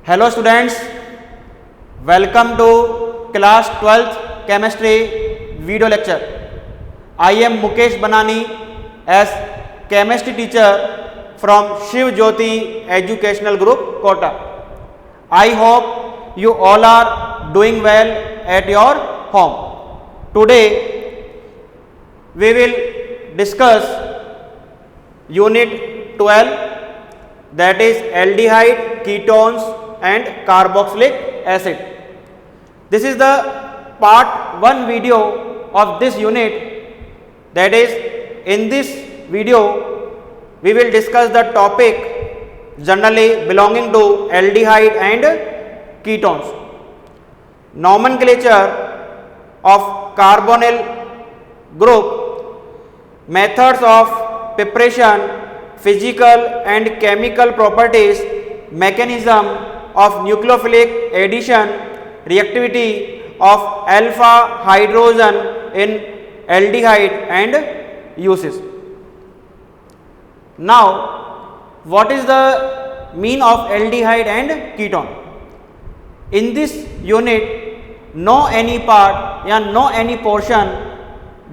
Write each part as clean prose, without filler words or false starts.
Hello students, welcome to class 12th chemistry video lecture. I am Mukesh Banani as chemistry teacher from Shiv Jyoti Educational Group, Kota. I hope you all are doing well at your home. Today we will discuss unit 12, that is aldehyde, ketones and carboxylic acid. This is the part 1 video of this unit. That is, in this video we will discuss the topic generally belonging to aldehyde and ketones, nomenclature of carbonyl group, methods of preparation, physical and chemical properties, mechanism of nucleophilic addition, reactivity of alpha hydrogen in aldehyde and uses. Now, what is the mean of aldehyde and ketone? In this unit, no any part या no any portion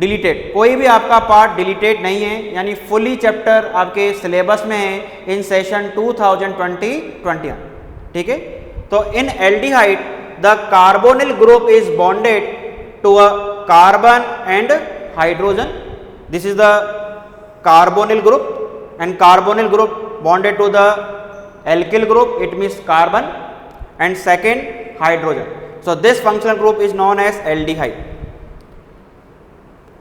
deleted, कोई भी आपका part deleted नहीं है, यानी fully chapter आपके syllabus में है इन सेशन 2020-21. ठीक है, तो in aldehyde the carbonyl group is bonded to a carbon and hydrogen. This is the carbonyl group and carbonyl group bonded to the alkyl group, it means carbon, and second hydrogen. So this functional group is known as aldehyde.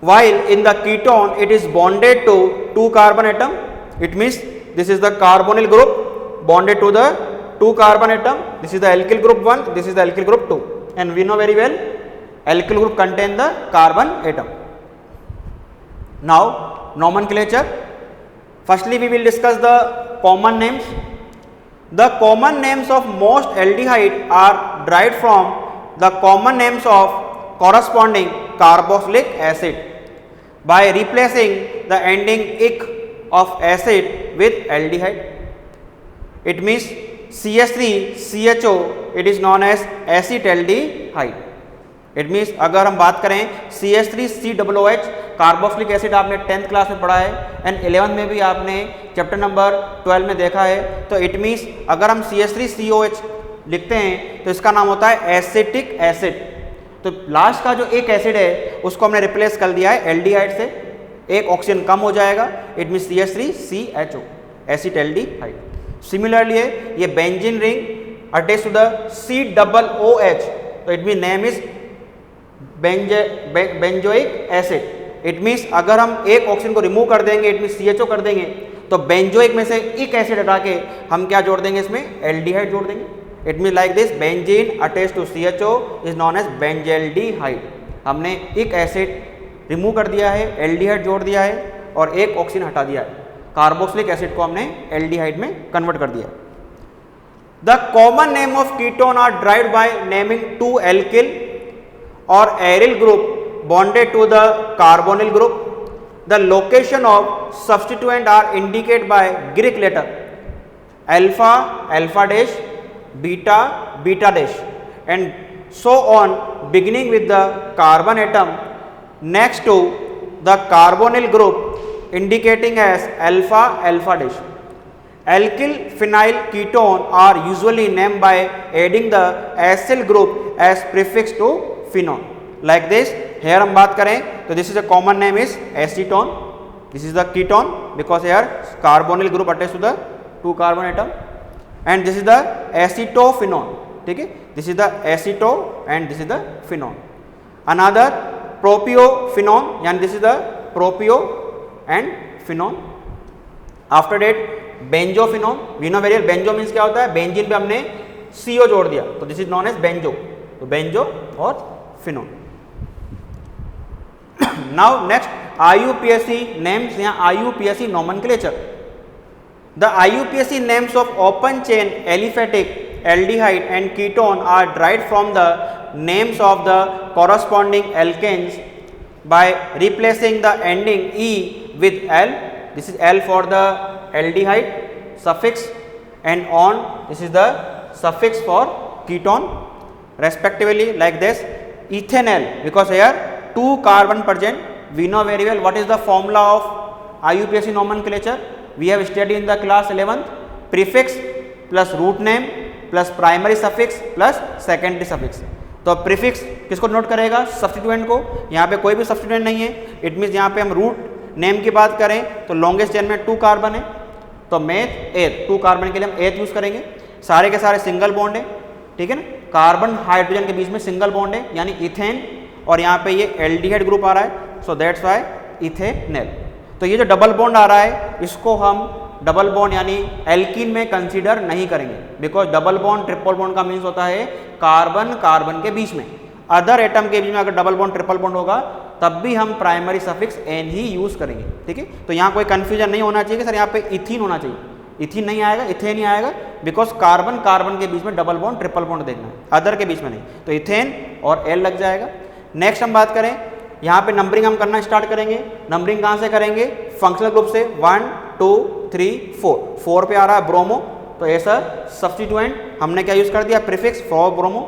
While in the ketone it is bonded to 2 carbon atom, it means this is the carbonyl group bonded to the 2 carbon atom. This is the alkyl group 1, this is the alkyl group 2, and we know very well alkyl group contain the carbon atom. Now nomenclature. Firstly we will discuss the common names. The common names of most aldehyde are derived from the common names of corresponding carboxylic acid by replacing the ending ic of acid with aldehyde. It means CH3CHO, it is known as acetaldehyde. It means अगर हम बात करें CH3COOH carboxylic acid आपने 10th class में पढ़ा है and 11th में भी आपने चैप्टर नंबर 12 में देखा है. तो इट मीन्स अगर हम CH3COH लिखते हैं तो इसका नाम होता है एसिटिक एसिड. तो लास्ट का जो एक एसिड है उसको हमने रिप्लेस कर दिया है एल्डिहाइड से, एक ऑक्सीजन कम हो जाएगा, it mean CH3CHO, acetaldehyde. Similarly ये benzene ring attach to the COOH, तो it mean name is benzoic acid. It means अगर हम एक ऑक्सीजन को रिमूव कर देंगे, इट मीन CHO कर देंगे, तो बेंजोइक में से एक एसिड हटा के हम क्या जोड़ देंगे, इसमें एल्डिहाइड जोड़ देंगे. It means like this, benzene attached to CHO is known as benzaldehyde. हमने एक एसिड रिमूव कर दिया है, एल्डिहाइड जोड़ दिया है और एक ऑक्सीजन हटा दिया है, कार्बोक्सिलिक एसिड को हमने एल्डिहाइड में कन्वर्ट कर दिया. The common name of ketone are derived by naming 2 alkyl or aryl group bonded to the carbonyl group. The location of substituent are indicated by Greek letter alpha, alpha dash, beta, beta dash, and so on, beginning with the carbon atom next to the carbonyl group indicating as alpha, alpha dash. Alkyl phenyl ketone are usually named by adding the acyl group as prefix to phenol. Like this, here हम बात करें तो this is a common name is acetone. This is the ketone because here carbonyl group attached to the 2 carbon atom. And this is the acetophenone. ठीक है, this is the aceto and this is the phenone. Another propiophenone, यानी this is the propio and phenone. After that benzophenone, we know very well benzo means क्या होता है, benzene पे हमने CO जोड़ दिया, तो this is known as benzo. तो benzo और phenone. Now next IUPAC names या IUPAC nomenclature. The IUPAC names of open chain aliphatic, aldehyde and ketone are derived from the names of the corresponding alkanes by replacing the ending E with L. This is L for the aldehyde suffix, and on this is the suffix for ketone respectively like this. Ethanol, because here 2 carbon present. We know very well what is the formula of IUPAC nomenclature. We have studied in the class 11th. Prefix plus root name plus primary suffix plus secondary suffix. तो prefix किसको note करेगा? Substituent को. यहाँ पे कोई भी substituent नहीं है. इट मीन्स यहाँ पे हम रूट नेम की बात करें तो लॉन्गेस्ट चेन में 2 कार्बन है, तो मेथ एथ, 2 कार्बन के लिए हम एथ यूज करेंगे. सारे के सारे सिंगल बॉन्ड है, ठीक है ना. कार्बन हाइड्रोजन के बीच में सिंगल बॉन्ड है यानी इथेन, और यहाँ पे ये एल्डिहाइड ग्रुप आ रहा है, सो दैट्स वाई इथेनॉल. तो ये जो डबल बॉन्ड आ रहा है इसको हम डबल बॉन्ड यानी एल्कीन में कंसीडर नहीं करेंगे, because double bond triple bond का मीन्स होता है कार्बन कार्बन के बीच में. अदर एटम के बीच में अगर डबल बॉन्ड ट्रिपल बॉन्ड होगा तब भी हम प्राइमरी सफिक्स एन ही यूज करेंगे, ठीक है. तो यहाँ कोई कंफ्यूजन नहीं होना चाहिए कि सर यहाँ पे इथीन होना चाहिए. इथीन नहीं आएगा, इथेन ही आएगा, बिकॉज कार्बन कार्बन के बीच में डबल बॉन्ड ट्रिपल बॉन्ड देखना है, अदर के बीच में नहीं. तो इथेन और एल लग जाएगा. नेक्स्ट हम बात करें, यहाँ पे नंबरिंग हम करना स्टार्ट करेंगे. नंबरिंग कहाँ से करेंगे? फंक्शनल ग्रुप से. 1 2 3 4. 4 पे आ रहा है ब्रोमो, तो ऐसा सब्स्टिट्यूएंट हमने क्या यूज कर दिया? Prefix for bromo.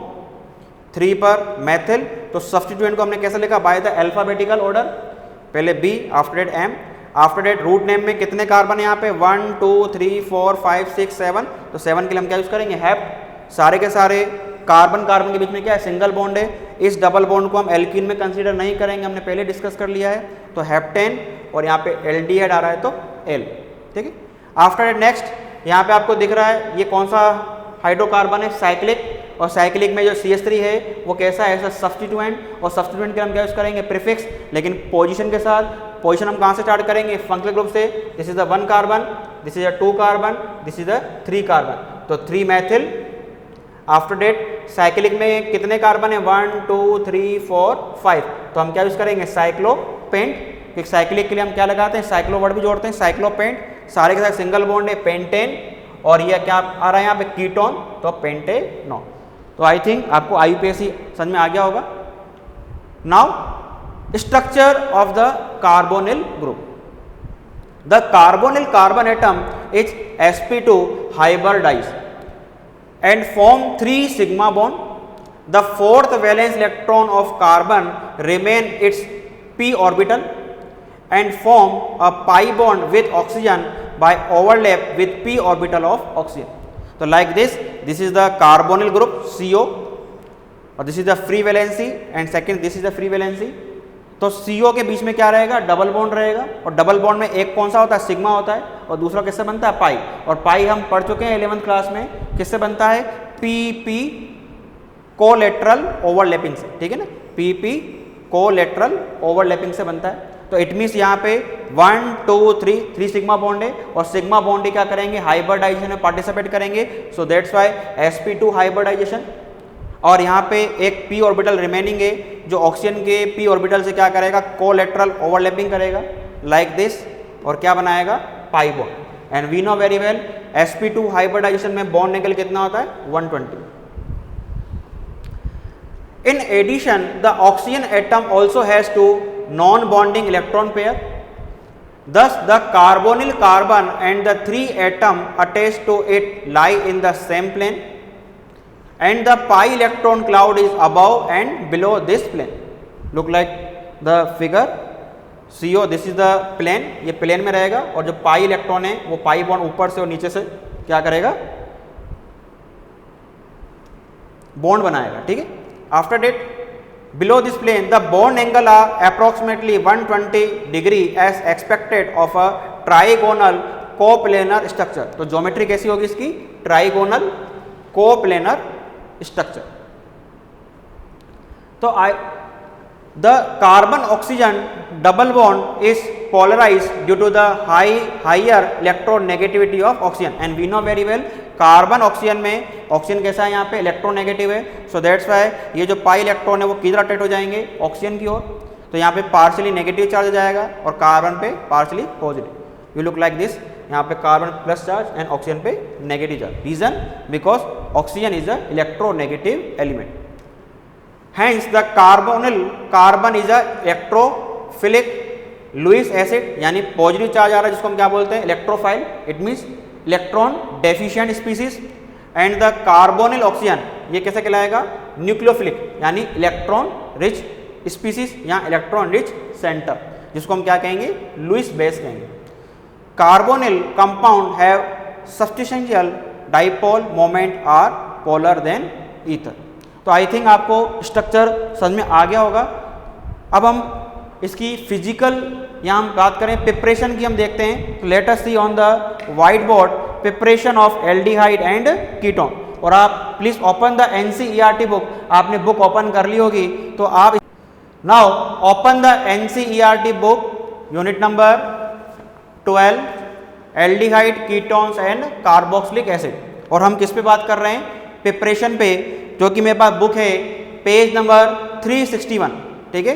3 पर मैथिल, तो सब्स्टिट्यूएंट को हमने कैसे लिखा? By the alphabetical order. पहले B, after that M, after that root name में कितने कार्बन है यहाँ पे? 1 2 3 4 5 6 7. तो 7 के लिए हम क्या यूज करेंगे? हेप्ट. सारे के सारे कार्बन कार्बन के बीच में क्या है? सिंगल बॉन्ड है. इस डबल बॉन्ड को हम एल्कीन में कंसीडर नहीं करेंगे, हमने पहले डिस्कस कर लिया है. तो हेप्टेन, और यहाँ पे एल्डिहाइड आ रहा है तो एल, ठीक है. आफ्टर डेट नेक्स्ट यहाँ पे आपको दिख रहा है ये कौन सा हाइड्रोकार्बन है? साइक्लिक. और साइक्लिक में जो CH3 है वो कैसा है? ऐसा सब्स्टिट्यूएंट. और सब्स्टिट्यूएंट के हम क्या यूज करेंगे? प्रीफिक्स. लेकिन पोजीशन के साथ, पोजीशन हम कहाँ से स्टार्ट करेंगे? फंक्शनल ग्रुप से. This is the 1 carbon, this is the 2 carbon, this is the 3 carbon. तो 3 मैथिल. आफ्टर डेट साइक्लिक में कितने कार्बन है? 1 2 3 4 5. तो हम क्या यूज करेंगे? साइक्लोपेंट. क्योंकि साइक्लिक के लिए हम क्या लगाते हैं? साइक्लो वर्ड भी जोड़ते हैं, साइक्लोपेंट. सारे के साथ सिंगल बॉन्ड है, पेंटेन. और ये क्या आ रहा है यहाँ पे? कीटोन, तो पेंटेनॉल. तो आई थिंक आपको IUPAC समझ में आ गया होगा. Now structure of the carbonyl group. The carbonyl carbon atom is sp2 hybridized and form 3 sigma bond. The 4th valence electron of carbon remain its p orbital and form a pi bond with oxygen by overlap with p orbital of oxygen. So like this is the carbonyl group CO, और this is the free valency, and second this is the free valency. तो CO के बीच में क्या रहेगा? Double bond रहेगा. और double bond में एक कौन सा होता है? सिग्मा होता है, और दूसरा किससे बनता है? पाई. और पाई हम पढ़ चुके हैं 11th क्लास में, किससे बनता है? PP कोलेटरल ओवरलैपिंग से, ठीक है ना. PP कोलेटरल ओवरलैपिंग से बनता है. तो इट मीन्स यहाँ पे 1 2 3 सिग्मा बॉन्ड है, और सिग्मा बॉन्ड ही क्या करेंगे? हाइब्रिडाइजेशन में पार्टिसिपेट करेंगे. So that's why sp2 hybridization. और यहाँ पे एक p ऑर्बिटल रिमेनिंग है जो ऑक्सीजन के p ऑर्बिटल से क्या करेगा? कोलेटरल ओवरलैपिंग करेगा लाइक दिस, और क्या बनाएगा? Pi bond. And we know very well sp2 hybridization में बॉन्ड एंगल कितना होता है? 120. In addition the oxygen atom also has two non-bonding electron pair. Thus, the carbonyl carbon and the 3 atom attached to it lie in the same plane, and the pi electron cloud is above and below this plane. Look like the figure. CO, this is the plane. ये plane में रहेगा, और जो pi electron है वो pi bond ऊपर से और नीचे से क्या करेगा? बॉन्ड बनाएगा, ठीक है. After that below this plane the bond angle are approximately 120 degree as expected of a trigonal coplanar structure. तो ज्योमेट्री कैसी होगी इसकी? Trigonal coplanar structure. तो the carbon oxygen double bond is polarized due to the higher electronegativity of oxygen, and we know very well carbon oxygen में oxygen कैसा है? यहाँ पे इलेक्ट्रोनेगेटिव है. सो दैट्स वाई ये जो पाई इलेक्ट्रॉन है वो किधर अट्रैक्ट हो जाएंगे? ऑक्सीजन की ओर. तो यहाँ पे पार्शियली नेगेटिव चार्ज हो जाएगा और कार्बन पे partially positive. You look like this. यहाँ पे carbon plus charge and oxygen पे negative charge. Reason? Because oxygen is a electronegative element. Hence the carbonyl carbon is a electrophilic Lewis acid, यानी positive charge आ रहा है जिसको हम क्या बोलते हैं? Electrophile. It means electron deficient species. And the carbonyl oxygen, ये कैसे कहलाएगा? न्यूक्लियोफिलिक, यानी इलेक्ट्रॉन रिच स्पीसीज या इलेक्ट्रॉन रिच सेंटर, जिसको हम क्या कहेंगे? लुईस बेस कहेंगे। Carbonyl compound have substantial dipole moment are polar than ether. तो आई थिंक आपको स्ट्रक्चर समझ में आ गया होगा। अब हम इसकी फिजिकल या हम बात करें प्रिपरेशन की, हम देखते हैं। तो let us see on the white board preparation of aldehyde and ketone. और आप please open the NCERT book, आपने बुक ओपन कर ली होगी तो आप now open the NCERT book unit number 12 aldehyde ketones and carboxylic acid. और हम किस पे बात कर रहे हैं? प्रिपरेशन पे, जो कि मेरे पास बुक है पेज नंबर 361। ठीक है,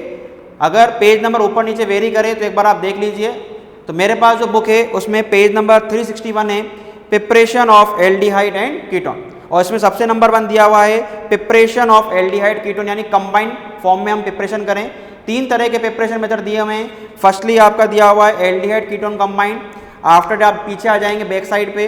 अगर पेज नंबर ऊपर नीचे वेरी करे तो एक बार आप देख लीजिए। तो मेरे पास जो बुक है उसमें पेज नंबर 361 है, preparation of aldehyde and ketone. और इसमें सबसे नंबर 1 दिया हुआ है प्रिपरेशन ऑफ एल्डिहाइड कीटोन, यानी कंबाइंड फॉर्म में हम प्रिपरेशन करें। 3 तरह के प्रिपरेशन मेथड दिए हुए हैं। फर्स्टली आपका दिया हुआ है एल्डिहाइड कीटोन कंबाइंड। आफ्टर आप पीछे आ जाएंगे बैक साइड पे,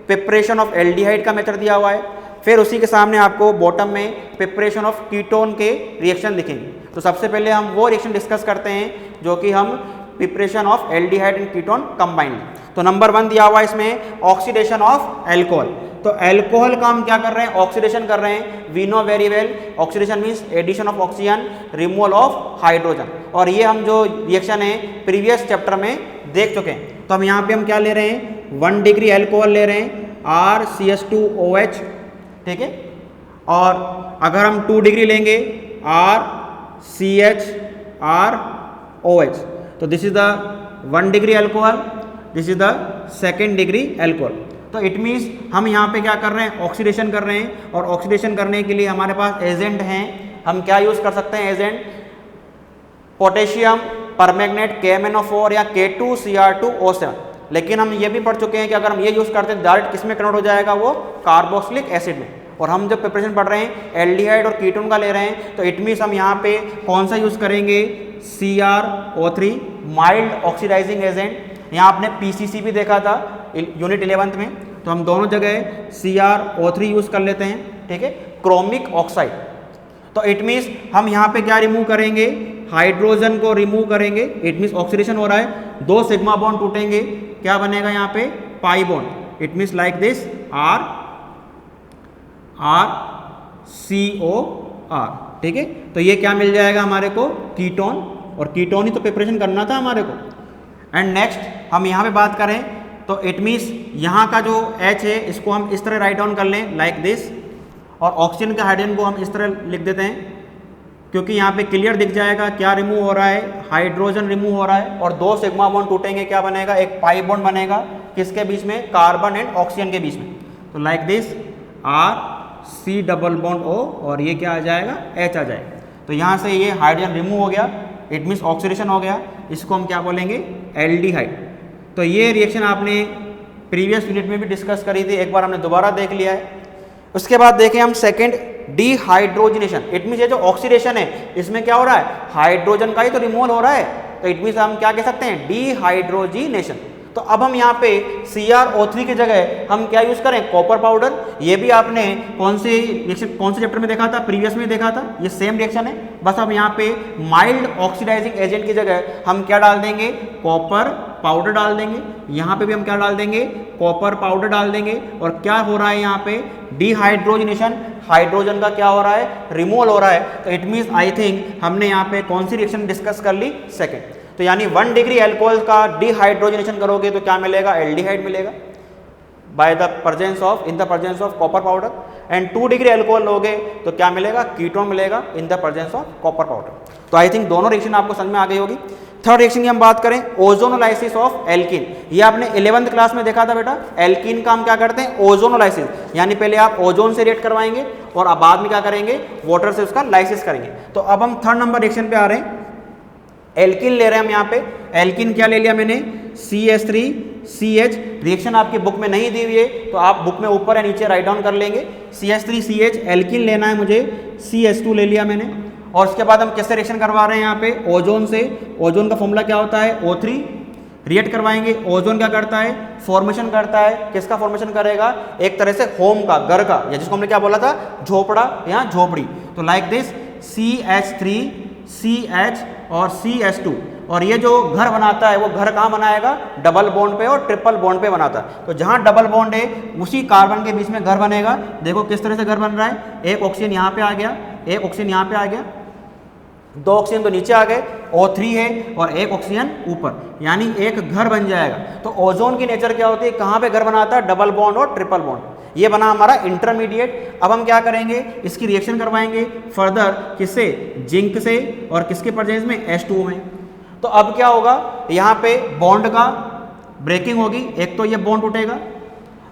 प्रिपरेशन ऑफ एल्डिहाइड का मेथड दिया हुआ है। फिर उसी के सामने आपको बॉटम में प्रिपरेशन ऑफ कीटोन के रिएक्शन दिखेंगे। तो सबसे पहले हम वो रिएक्शन डिस्कस करते हैं जो कि हम preparation of aldehyde and ketone combined. तो नंबर 1 दिया हुआ है इसमें ऑक्सीडेशन ऑफ एल्कोहल। तो एल्कोहल का हम क्या कर रहे हैं? ऑक्सीडेशन कर रहे हैं। We know very well oxidation means addition of oxygen, removal of hydrogen. और ये हम जो रिएक्शन है प्रीवियस चैप्टर में देख चुके हैं। तो हम यहाँ पे हम क्या ले रहे हैं? 1 डिग्री एल्कोहल ले रहे हैं, RCH2OH। ठीक है, और अगर हम 2 डिग्री लेंगे RCHROH। तो this is the 1 degree alcohol, this is the 2nd degree alcohol. तो इट मीन्स हम यहाँ पे क्या कर रहे हैं? ऑक्सीडेशन कर रहे हैं। और ऑक्सीडेशन करने के लिए हमारे पास एजेंट हैं। हम क्या यूज कर सकते हैं एजेंट? पोटेशियम परमैंगनेट KMnO4 या K2Cr2O7। लेकिन हम ये भी पढ़ चुके हैं कि अगर हम ये यूज करते हैं डायरेक्ट किस में कन्वर्ट हो जाएगा? वो कार्बोक्सिलिक एसिड में। और हम जब प्रिपरेशन पढ़ रहे हैं एल्डिहाइड और कीटोन का ले रहे हैं, तो इट मीन्स हम यहाँ पे कौन सा यूज करेंगे? CrO3 mild oxidising agent. यहाँ आपने PCC भी देखा था यूनिट 11th में, तो हम दोनों जगह CrO3 यूज कर लेते हैं। ठीक है, क्रोमिक ऑक्साइड। तो इट मीन्स हम यहाँ पे क्या रिमूव करेंगे? हाइड्रोजन को रिमूव करेंगे। इट मीन्स ऑक्सीडेशन हो रहा है, 2 सिग्मा बॉन्ड टूटेंगे, क्या बनेगा यहाँ पे? Pi bond. It means like this RCOR। ठीक है, तो ये क्या मिल जाएगा हमारे को? कीटोन। और कीटोन ही तो प्रिपरेशन करना था हमारे को। एंड नेक्स्ट हम यहाँ पे बात करें तो इट मीन्स यहाँ का जो H है इसको हम इस तरह राइट डाउन कर लें लाइक दिस। और ऑक्सीजन के हाइड्रोजन को हम इस तरह लिख देते हैं, क्योंकि यहाँ पे क्लियर दिख जाएगा क्या रिमूव हो रहा है? हाइड्रोजन रिमूव हो रहा है। और 2 सिग्मा बॉन्ड टूटेंगे, क्या बनेगा? एक पाई बॉन्ड बनेगा। किसके बीच में? कार्बन एंड ऑक्सीजन के बीच में। तो like this RC double bond O, और ये क्या आ जाएगा? H आ जाएगा। तो यहाँ से ये हाइड्रोजन रिमूव हो गया, इट मीन्स ऑक्सीडेशन हो गया। इसको हम क्या बोलेंगे? एल्डिहाइड। तो ये रिएक्शन आपने प्रीवियस यूनिट में भी डिस्कस करी थी, एक बार हमने दोबारा देख लिया है। उसके बाद देखें हम सेकेंड, डिहाइड्रोजनेशन। इट मीन्स ये जो ऑक्सीडेशन है इसमें क्या हो रहा है? हाइड्रोजन का ही तो रिमूवल हो रहा है। तो इट मीन्स हम क्या कह सकते हैं? डिहाइड्रोजिनेशन। तो अब हम यहाँ पे CrO3 की जगह हम क्या यूज करें? Copper powder. ये भी आपने कौन से चैप्टर में देखा था? प्रीवियस में देखा था। ये सेम रिएक्शन है, बस अब यहाँ पे माइल्ड ऑक्सीडाइजिंग एजेंट की जगह हम क्या डाल देंगे? कॉपर पाउडर डाल देंगे। यहाँ पे भी हम क्या डाल देंगे? कॉपर पाउडर डाल देंगे। और क्या हो रहा है यहाँ पे? डिहाइड्रोजनेशन। हाइड्रोजन का क्या हो रहा है? रिमूवल हो रहा है। तो इट मीन्स आई थिंक हमने यहाँ पे कौन सी रिएक्शन डिस्कस कर ली? सेकेंड। तो यानी 1 डिग्री एल्कोहल का डिहाइड्रोजनेशन करोगे तो क्या मिलेगा? एल्डिहाइड मिलेगा by the presence of copper powder. And 2 degree alcohol लोगे तो क्या मिलेगा? कीटोन मिलेगा in the presence of copper powder. तो आई थिंक दोनों रिएक्शन आपको समझ में आ गई होगी। थर्ड रिएक्शन की हम बात करें, ओजोनोलाइसिस ऑफ एल्कीन। ये आपने 11th क्लास में देखा था बेटा। एल्कीन का हम क्या करते हैं? ओजोनोलाइसिस, यानी पहले आप ओजोन से रिएक्ट करवाएंगे और अब बाद में क्या करेंगे? वाटर से उसका लाइसिस करेंगे। तो अब हम 3rd नंबर रिएक्शन पे आ रहे हैं। एल्किन ले रहे हैं हम यहाँ पे। एल्किन क्या ले लिया मैंने? CH3CH। रिएक्शन आपकी बुक में नहीं दी हुई है तो आप बुक में ऊपर या नीचे राइट डाउन कर लेंगे। CH3CH एल्किन लेना है मुझे, CH2 ले लिया मैंने। और उसके बाद हम किससे रिएक्शन करवा रहे हैं यहाँ पे? ओजोन से। ओजोन का फॉर्मूला क्या होता है? O3 रिएक्ट करवाएंगे। ओजोन क्या करता है, फॉर्मेशन करता है। किसका फॉर्मेशन करेगा, एक तरह से होम का, घर का, या जिसको हमने क्या बोला था, झोपड़ा या झोपड़ी। तो लाइक दिस CH3 CH और CH2, और ये जो घर बनाता है वो घर कहाँ बनाएगा, डबल बॉन्ड पे और ट्रिपल बॉन्ड पे बनाता है। तो जहाँ डबल बॉन्ड है उसी कार्बन के बीच में घर बनेगा। देखो किस तरह से घर बन रहा है, एक ऑक्सीजन यहाँ पे आ गया, एक ऑक्सीजन यहाँ पे आ गया, 2 ऑक्सीजन तो नीचे आ गए, O3 है और एक ऑक्सीजन ऊपर, यानी एक घर बन जाएगा। तो ओजोन की नेचर क्या होती है, कहाँ पे घर बनाता है, डबल बॉन्ड और ट्रिपल बॉन्ड। ये बना हमारा इंटरमीडिएट। अब हम क्या करेंगे, इसकी रिएक्शन करवाएंगे फर्दर, किससे, जिंक से, और किसके प्रेजेंस में, H2 में। तो अब क्या होगा, यहाँ पे बॉन्ड का ब्रेकिंग होगी, एक तो ये बॉन्ड टूटेगा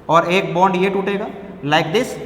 और एक बॉन्ड ये टूटेगा लाइक दिस।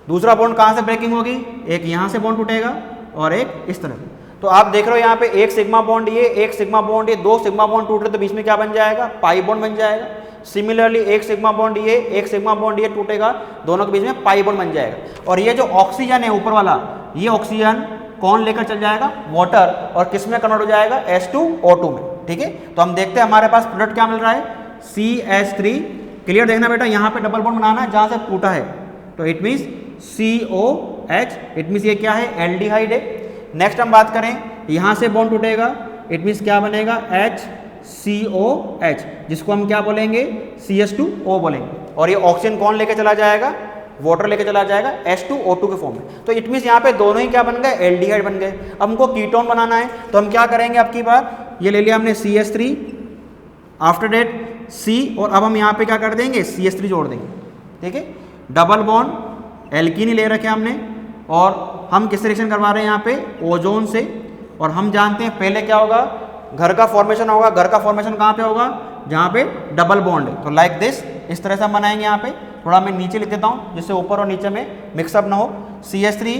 दूसरा बॉन्ड कहाँ से ब्रेकिंग होगी, एक यहाँ से बॉन्ड टूटेगा और एक इस तरह। तो आप देख रहे हो यहाँ पे एक सिग्मा बॉन्ड ये, एक सिग्मा बॉन्ड ये, 2 सिग्मा बॉन्ड टूट रहे तो बीच में क्या बन जाएगा, पाई बॉन्ड बन जाएगा। सिमिलरली एक सिग्मा बॉन्ड ये, एक सिग्मा बॉन्ड ये टूटेगा, दोनों के बीच में पाई बॉन्ड बन जाएगा। और ये जो ऑक्सीजन है ऊपर वाला, ये ऑक्सीजन कौन लेकर चल जाएगा, वाटर, और किस में कन्वर्ट हो जाएगा, H2O2 में। ठीक है, तो हम देखते हैं हमारे पास प्रोडक्ट क्या मिल रहा है, CH3। क्लियर देखना बेटा, यहाँ पे डबल बॉन्ड बनाना है जहाँ से टूटा है, तो it means COH, it means ये क्या है, एल्डिहाइड है। नेक्स्ट हम बात करें, यहाँ से बॉन्ड टूटेगा, इट मीन्स क्या बनेगा, HCOH, जिसको हम क्या बोलेंगे, CH2O बोलेंगे। और ये ऑक्सीजन कौन लेके चला जाएगा, वाटर लेके चला जाएगा H2O2 के फॉर्म में। तो इट मीन्स यहाँ पे दोनों ही क्या बन गए, एल्डिहाइड बन गए। अब हमको कीटोन बनाना है, तो हम क्या करेंगे, अब की बार ये ले लिया हमने CH3, आफ्टर डेट C, और अब हम यहाँ पे क्या कर देंगे, CH3 जोड़ देंगे। ठीक है, डबल बॉन्ड एल्कीन ही ले रखे हमने, और हम किस रिएक्शन करवा रहे हैं यहाँ पे, ओजोन से। और हम जानते हैं पहले क्या होगा, घर का फॉर्मेशन होगा। घर का फॉर्मेशन कहाँ पे होगा, जहाँ पे डबल बॉन्ड है। तो लाइक दिस, इस तरह से हम बनाएंगे। यहाँ पे थोड़ा मैं नीचे लिख देता हूँ जिससे ऊपर और नीचे में मिक्सअप ना हो। CH3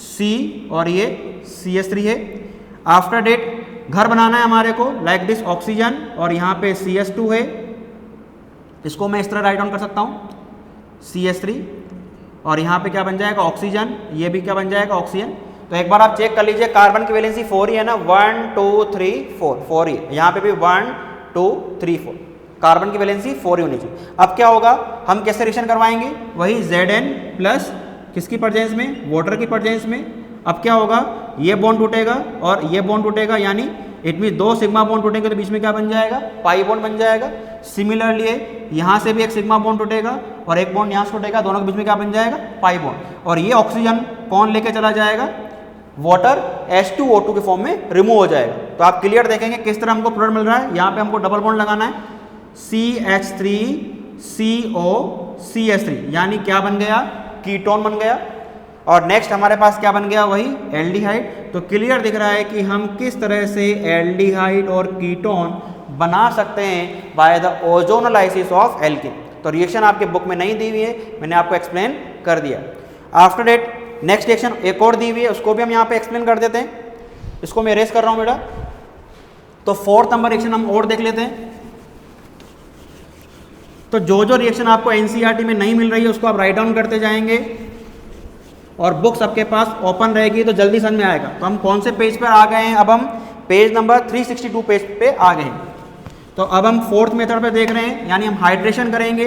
C और ये CH3 है। आफ्टर डेट घर बनाना है हमारे को, लाइक दिस ऑक्सीजन, और यहाँ पे CH2 है, इसको मैं इस तरह राइट डाउन कर सकता हूँ, CH3, और यहाँ पे क्या बन जाएगा, ऑक्सीजन, ये भी क्या बन जाएगा, ऑक्सीजन। तो एक बार आप चेक कर लीजिए, कार्बन की वैलेंसी 4 ही है ना, 1 2 3 4 ही है। यहाँ पे भी 1 2 3 4, कार्बन की वैलेंसी 4 ही होनी चाहिए। अब क्या होगा, हम कैसे रिएक्शन करवाएंगे, वही Zn प्लस किसकी प्रेजेंस में, वाटर की प्रेजेंस में। अब क्या होगा, ये बॉन्ड टूटेगा और ये बॉन्ड टूटेगा, यानी इट मीन 2 सिग्मा बॉन्ड टूटेंगे तो बीच में क्या बन जाएगा, पाई बॉन्ड बन जाएगा। सिमिलरली यहाँ से भी एक सिग्मा बॉन्ड टूटेगा और एक बॉन्ड यहाँ से टूटेगा, दोनों के बीच में क्या बन जाएगा, पाई बॉन्ड। और ये ऑक्सीजन कौन लेके चला जाएगा, वाटर H2O2 के फॉर्म में रिमूव हो जाएगा। तो आप क्लियर देखेंगे किस तरह हमको प्रोडक्ट मिल रहा है। यहाँ पे हमको डबल बॉन्ड लगाना है, CH3 CO CH3, यानी क्या बन गया, कीटोन बन गया। और नेक्स्ट हमारे पास क्या बन गया, वही एल्डिहाइड। तो क्लियर दिख रहा है कि हम किस तरह से एल्डिहाइड और कीटोन बना सकते हैं by the ozonolysis of alkene. तो रिएक्शन आपके बुक में नहीं दी हुई है, मैंने आपको एक्सप्लेन कर दिया। आफ्टर डेट नेक्स्ट रिएक्शन एक और दी हुई है, उसको भी हम यहाँ पे एक्सप्लेन कर देते हैं। इसको मैं रेस कर रहा हूँ बेटा। तो 4th नंबर रिएक्शन हम और देख लेते हैं। तो जो जो रिएक्शन आपको एनसीईआरटी में नहीं मिल रही है उसको आप राइट डाउन करते जाएंगे, और बुक सबके पास ओपन रहेगी तो जल्दी समझ में आएगा। तो हम कौन से पेज पर आ गए हैं, अब हम पेज नंबर 362 पेज पे आ गए हैं। तो अब हम 4th मेथड पे देख रहे हैं, यानी हम हाइड्रेशन करेंगे।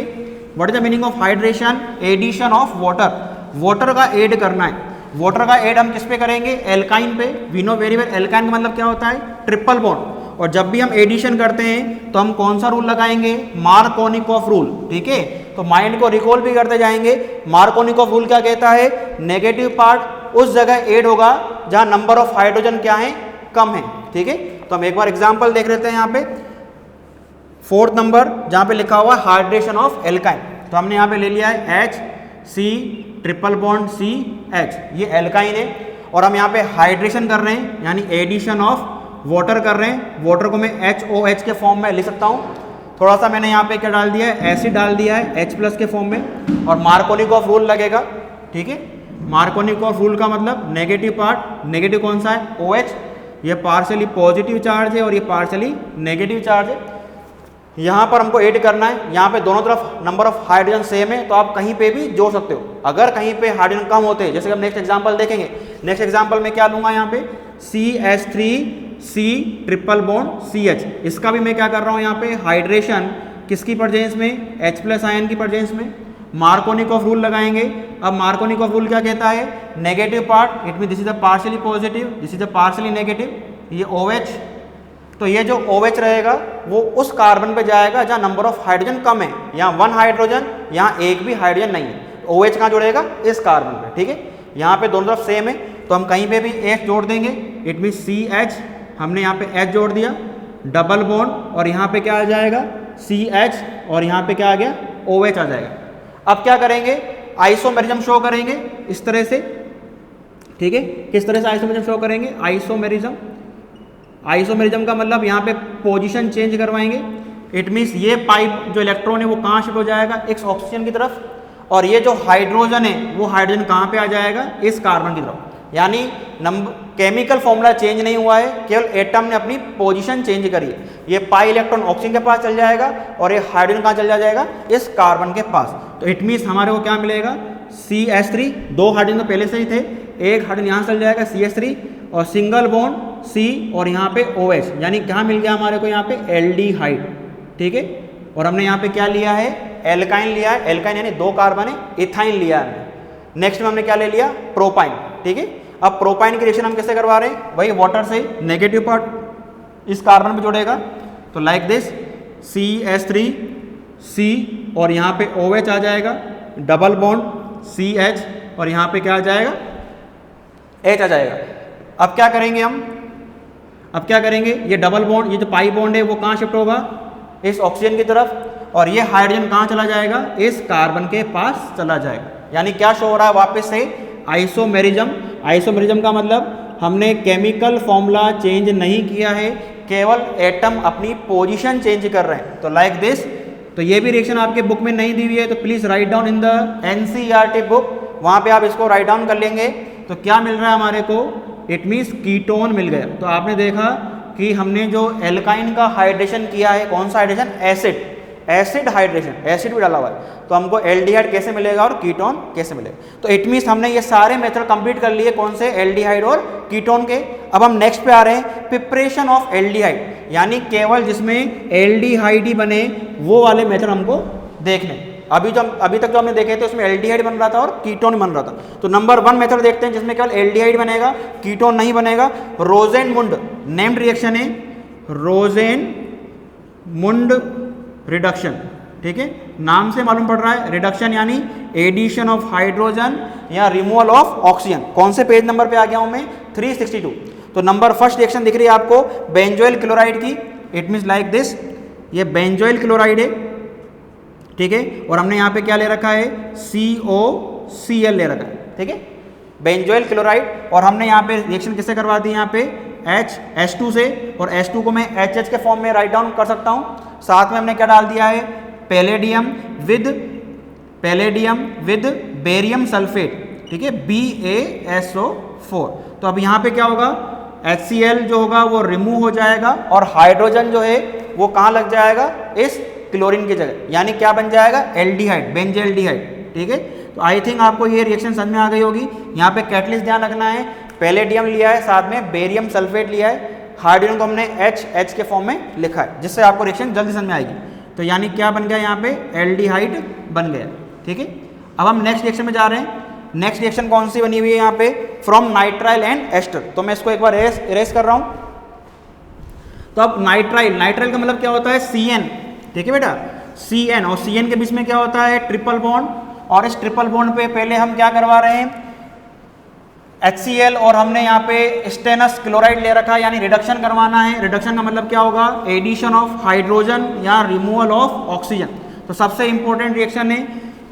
What is the meaning of hydration, addition of water, water का ऐड करना है। वाटर का ऐड हम किस पे करेंगे, एल्काइन पे। We know very well alkyne का मतलब क्या होता है, ट्रिपल बॉन्ड। और जब भी हम एडिशन करते हैं तो हम कौन सा रूल लगाएंगे, मार्कोनिकॉफ रूल। ठीक है, तो माइंड को रिकॉल भी करते जाएंगे। मार्कोनिकॉफ रूल क्या कहता है, नेगेटिव पार्ट उस जगह ऐड होगा जहां नंबर ऑफ हाइड्रोजन क्या है, कम है। ठीक है, तो हम एक बार एग्जांपल देख लेते हैं। यहाँ पे 4th नंबर जहां पे लिखा हुआ हाइड्रेशन ऑफ एल्काइन, तो हमने यहाँ पे ले लिया है HC ट्रिपल बॉन्ड CH, ये एल्काइन है। और हम यहाँ पे हाइड्रेशन कर रहे हैं, यानी एडिशन ऑफ वाटर कर रहे हैं। वाटर को मैं HOH के फॉर्म में लिख सकता हूँ। थोड़ा सा मैंने यहाँ पे क्या डाल दिया है, एसिड डाल दिया है H+ के फॉर्म में, और मार्कोनिकॉफ रूल लगेगा। ठीक है, मार्कोनिकॉफ रूल का मतलब नेगेटिव पार्ट, नेगेटिव कौन सा है, OH, ये पार्शियली पॉजिटिव चार्ज है और ये पार्शियली नेगेटिव चार्ज है। यहाँ पर हमको ऐड करना है, यहाँ पे दोनों तरफ नंबर ऑफ हाइड्रोजन सेम है, तो आप कहीं पे भी जोड़ सकते हो। अगर कहीं पे हाइड्रोजन कम होते हैं, जैसे हम नेक्स्ट एग्जांपल देखेंगे। नेक्स्ट एग्जांपल में क्या लूँगा, यहाँ पे CH3 C triple bond CH। इसका भी मैं क्या कर रहा हूँ यहाँ पे हाइड्रेशन किसकी प्रेजेंस में, H+ आयन की प्रेजेंस में। मार्कोनिकॉफ रूल लगाएंगे। अब मार्कोनिकॉफ रूल क्या कहता है, negative part it mean this is a partially positive, this is a partially negative, ये OH। तो ये जो OH रहेगा वो उस कार्बन पे जाएगा जहाँ नंबर ऑफ हाइड्रोजन कम है, यहाँ 1 हाइड्रोजन, यहाँ एक भी हाइड्रोजन नहीं है। OH कहाँ जुड़ेगा, इस कार्बन पे, ठीक है। यहाँ पे दोनों तरफ सेम है तो हम कहीं पे भी H जोड़ देंगे, इट मीन CH, हमने यहाँ पे H जोड़ दिया, डबल बॉन्ड और यहाँ पे क्या आ जाएगा CH और यहाँ पे क्या आ गया OH आ जाएगा। अब क्या करेंगे, आइसोमेरिज्म शो करेंगे इस तरह से, ठीक है। किस तरह से आइसोमेरिज्म शो करेंगे, आइसोमेरिज्म का मतलब यहाँ पे पोजीशन चेंज करवाएंगे। इट मीन्स ये पाइप जो इलेक्ट्रॉन है वो कहाँ शिफ्ट हो जाएगा, इस ऑक्सीजन की तरफ, और ये जो हाइड्रोजन है वो हाइड्रोजन कहाँ पे आ जाएगा, इस कार्बन की तरफ। यानी केमिकल फॉर्मूला चेंज नहीं हुआ है, केवल एटम ने अपनी पोजीशन चेंज करी है। ये पाई इलेक्ट्रॉन ऑक्सीजन के पास चल जाएगा और ये हाइड्रोजन कहाँ चल जाएगा, इस कार्बन के पास। तो इट मीन्स हमारे को क्या मिलेगा, CH3, 2 हाइड्रोजन तो पहले से ही थे, एक हाइड्रोजन यहाँ चल जाएगा CH3 और सिंगल बॉन्ड C और यहाँ पे OH, यानी क्या मिल गया हमारे को यहाँ पे एल्डिहाइड, ठीक है। और हमने यहाँ पे क्या लिया है, एल्काइन लिया है, एल्काइन यानी 2 कार्बन है, इथाइन लिया है हमने। नेक्स्ट में हमने क्या ले लिया, प्रोपाइन, ठीक है। अब प्रोपाइन की रिएक्शन हम कैसे करवा रहे हैं, वही वाटर से, नेगेटिव पार्ट इस कार्बन पे जुड़ेगा, तो लाइक दिस CH3 C और यहाँ पे OH आ जाएगा, डबल बॉन्ड CH और यहाँ पे क्या आ जाएगा, H आ जाएगा। अब क्या करेंगे हम, अब क्या करेंगे, ये डबल बॉन्ड, ये जो पाई बॉन्ड है वो कहाँ शिफ्ट होगा, इस ऑक्सीजन की तरफ, और ये हाइड्रोजन कहाँ चला जाएगा, इस कार्बन के पास चला जाएगा। यानी क्या शो हो रहा है वापस से, आइसोमेरिज्म। आइसोमेरिज्म का मतलब हमने केमिकल फॉर्मूला चेंज नहीं किया है, केवल एटम अपनी पोजीशन चेंज कर रहे हैं। तो लाइक दिस, तो ये भी रिएक्शन आपके बुक में नहीं दी हुई है, तो please write down in the NCERT book, वहाँ पे आप इसको राइट डाउन कर लेंगे। तो क्या मिल रहा है हमारे को, इट मीन्स कीटोन मिल गया। तो आपने देखा कि हमने जो एल्काइन का हाइड्रेशन किया है, कौन सा हाइड्रेशन, एसिड हाइड्रेशन, एसिड भी डाला हुआ है, तो हमको एल्डिहाइड कैसे मिलेगा और कीटोन कैसे मिलेगा। तो इट मीन्स हमने ये सारे मेथड कंप्लीट कर लिए, कौन से, एल्डिहाइड और कीटोन के। अब हम नेक्स्ट पे आ रहे हैं, प्रिपरेशन ऑफ एल्डिहाइड, यानी केवल जिसमें एल्डिहाइड ही बने वो वाले मेथड हमको देखने। अभी तक जो हमने देखे थे उसमें एल्डिहाइड बन रहा था और कीटोन बन रहा था। तो नंबर 1 मेथड देखते हैं जिसमें केवल एल्डिहाइड बनेगा, कीटोन नहीं बनेगा। रोजेनमुंड नेम्ड रिएक्शन है, रोजेनमुंड रिडक्शन, ठीक है, नाम से मालूम पड़ रहा है, रिडक्शन यानी एडिशन ऑफ हाइड्रोजन या रिमूवल ऑफ ऑक्सीजन। कौन से पेज नंबर पे आ गया हूं मैं, 362। तो नंबर फर्स्ट रिएक्शन दिख रही है आपको बेंजोइल क्लोराइड की, इट मीन्स लाइक दिस, ये बेंजोइल क्लोराइड है, ठीक है, और हमने यहाँ पे क्या ले रखा है, COCl ले रखा है, ठीक है, बेंजोइल क्लोराइड। और हमने यहाँ पे रिएक्शन किससे करवा दी, यहाँ पे H2 से, और H2 को मैं HH के फॉर्म में राइट डाउन कर सकता हूँ। साथ में हमने क्या डाल दिया है, पैलेडियम विद बेरियम सल्फेट, ठीक है, BaSO4। तो अब यहाँ पे क्या होगा, HCl जो होगा वो रिमूव हो जाएगा और हाइड्रोजन जो है वो कहाँ लग जाएगा, इस क्लोरीन की जगह, यानी क्या बन जाएगा, एल्डिहाइड, बेंजोएल्डिहाइड, ठीक है। तो आई थिंक आपको ये रिएक्शन समझ में आ गई होगी। यहाँ पे कैटलिस्ट ध्यान रखना है, पैलेडियम लिया है, साथ में बेरियम सल्फेट लिया है, हाइड्रोजन को हमने H के फॉर्म में लिखा है, जिससे आपको रिएक्शन जल्दी समझ में आएगी। तो यानी क्या बन गया, यहाँ पे एल्डिहाइड बन गया, ठीक है। अब हम नेक्स्ट रिएक्शन में जा रहे हैं। नेक्स्ट रिएक्शन कौन सी बनी हुई है यहाँ पे, फ्रॉम नाइट्राइल एंड एस्टर। तो मैं इसको एक बार इरेज कर रहा हूँ। तो अब नाइट्राइल का मतलब क्या होता है, CN, ठीक है बेटा, CN, और CN के बीच में क्या होता है, ट्रिपल बॉन्ड, और इस ट्रिपल बॉन्ड पे पहले हम क्या करवा रहे हैं, HCl, और हमने यहाँ पे स्टेनस क्लोराइड ले रखा है, यानी रिडक्शन करवाना है। रिडक्शन का मतलब क्या होगा, एडिशन ऑफ हाइड्रोजन या रिमूवल ऑफ ऑक्सीजन। तो सबसे इंपॉर्टेंट रिएक्शन है,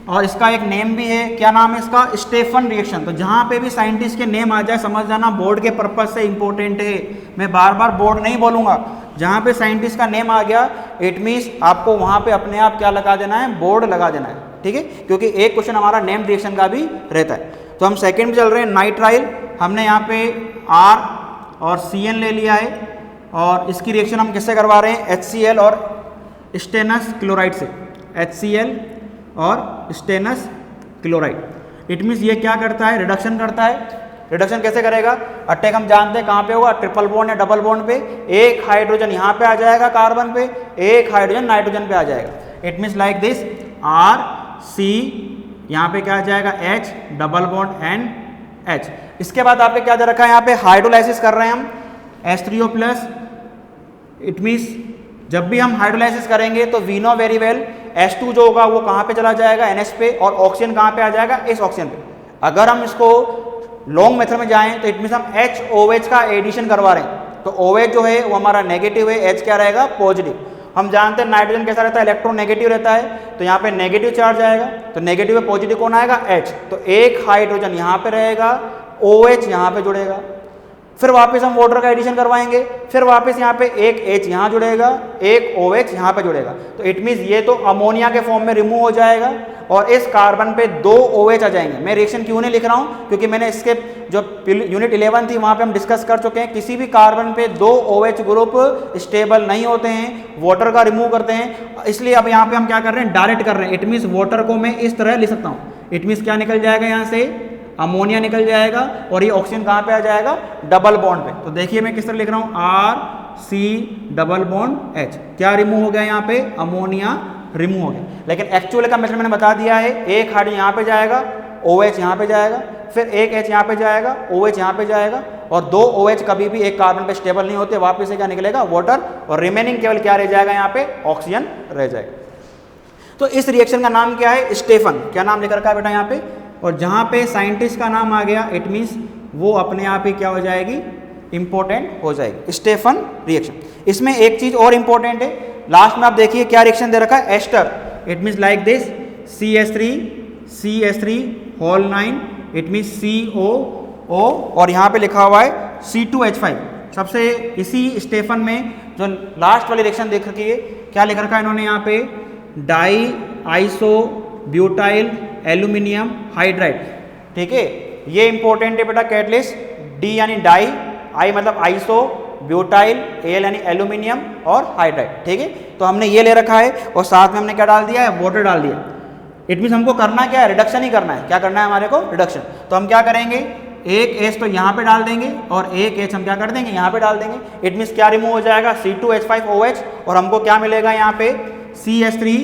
और इसका एक नेम भी है, क्या नाम है इसका, स्टेफन रिएक्शन। तो जहाँ पे भी साइंटिस्ट के नेम आ जाए समझ जाना बोर्ड के पर्पज से इंपॉर्टेंट है। मैं बार बार बोर्ड नहीं बोलूँगा, जहाँ पे साइंटिस्ट का नेम आ गया इट मीन्स आपको वहाँ पे अपने आप क्या लगा देना है, बोर्ड लगा देना है, ठीक है, क्योंकि एक क्वेश्चन हमारा नेम रिएक्शन का भी रहता है। तो हम सेकंड में चल रहे हैं, नाइट्राइल। हमने यहाँ पे R और CN ले लिया है, और इसकी रिएक्शन हम किससे करवा रहे हैं, HCl और स्टेनस क्लोराइड से, HCl और स्टेनस क्लोराइड। इट मीन्स ये क्या करता है, रिडक्शन करता है, रिडक्शन कैसे करेगा? अटैक हम जानते हैं कहाँ पे होगा, ट्रिपल बॉन्ड या डबल बॉन्ड पे, एक हाइड्रोजन यहाँ पे आ जाएगा कार्बन पे, एक हाइड्रोजन नाइट्रोजन पे आ जाएगा। It means like this R C, यहाँ पे क्या आ जाएगा H, double bond and H। इसके बाद आपने क्या दे रखा है यहाँ पे, हाइड्रोलाइसिस कर रहे हैं हम H3O प्लस। इट मीन्स जब भी हम हाइड्रोलाइसिस करेंगे तो we know very well H2 जो होगा वो कहाँ पे चला जाएगा, NH पे, और ऑक्सीजन कहाँ पे आ जाएगा, इस ऑक्सीजन पे। अगर हम इसको लॉन्ग मेथड में जाएं तो इट मीन्स हम HOH का एडिशन करवा रहे हैं, तो OH जो है वो हमारा नेगेटिव है, H क्या रहेगा, पॉजिटिव। हम जानते हैं नाइट्रोजन कैसा रहता है, इलेक्ट्रॉन नेगेटिव रहता है, तो यहाँ पे नेगेटिव चार्ज आएगा, तो नेगेटिव में पॉजिटिव कौन आएगा, H। तो एक हाइड्रोजन यहाँ पे रहेगा, OH यहाँ पे जुड़ेगा, फिर वापस हम वाटर का एडिशन करवाएंगे, फिर वापस यहाँ पे एक H यहाँ जुड़ेगा, एक OH यहाँ पे जुड़ेगा, तो इट मीन्स ये तो अमोनिया के फॉर्म में रिमूव हो जाएगा और इस कार्बन पे 2 OH आ जाएंगे। मैं रिएक्शन क्यों नहीं लिख रहा हूँ, क्योंकि मैंने इसके जो यूनिट 11 थी वहाँ पे हम डिस्कस कर चुके हैं, किसी भी कार्बन पे 2 OH ग्रुप स्टेबल नहीं होते हैं, वाटर का रिमूव करते हैं, इसलिए अब यहाँ पे हम क्या कर रहे हैं, डायरेक्ट कर रहे हैं। इट मीन्स वाटर को मैं इस तरह लिख सकता हूँ, इट मीन्स क्या निकल जाएगा, यहाँ से अमोनिया निकल जाएगा और ये ऑक्सीजन कहाँ पे आ जाएगा, डबल बॉन्ड पे। तो देखिए मैं किस तरह लिख रहा हूँ, R C double bond H, क्या रिमूव हो गया यहाँ पे, अमोनिया रिमूव हो गया। लेकिन एक्चुअल का मेथड मैंने बता दिया है, एक हाइड्रोजन यहाँ पे जाएगा, OH यहाँ पे जाएगा, फिर एक H यहाँ पे जाएगा, OH यहाँ पे जाएगा, और 2 OH कभी भी एक कार्बन पे स्टेबल नहीं होते, वापस से क्या निकलेगा, वाटर, और रिमेनिंग केवल क्या रह जाएगा, यहाँ पे ऑक्सीजन रह जाएगा। तो इस रिएक्शन का नाम क्या है, स्टेफन। क्या नाम लिख रखा है बेटा यहाँ पे, और जहाँ पे साइंटिस्ट का नाम आ गया इट मीन्स वो अपने आप ही क्या हो जाएगी, इंपॉर्टेंट हो जाएगी, स्टेफन रिएक्शन। इसमें एक चीज और इंपॉर्टेंट है, लास्ट में आप देखिए क्या रिएक्शन दे रखा है, ester. It means like this CH3 whole 9, it means COO, और यहाँ पे लिखा हुआ है C2H5। सबसे इसी स्टेफन में जो लास्ट वाली रिएक्शन देख रखी है, क्या लिख रखा है इन्होंने यहाँ पे, di iso butyl aluminium hydride. ठीक है, ये इंपॉर्टेंट है बेटा कैटलिस्ट, डी यानी डाई, आई मतलब आइसो, ब्यूटाइल, एल यानी एल्यूमिनियम और हाइड्राइड। ठीक है, तो हमने ये ले रखा है और साथ में हमने क्या डाल दिया है, वाटर डाल दिया। इट मीन्स हमको करना क्या है, रिडक्शन ही करना है। क्या करना है हमारे को, रिडक्शन। तो हम क्या करेंगे, एक H तो यहाँ पे डाल देंगे और एक H हम क्या कर देंगे, यहाँ पे डाल देंगे। इट मीन्स क्या रिमूव हो जाएगा, C2H5OH, और हमको क्या मिलेगा यहाँ पे, CH3,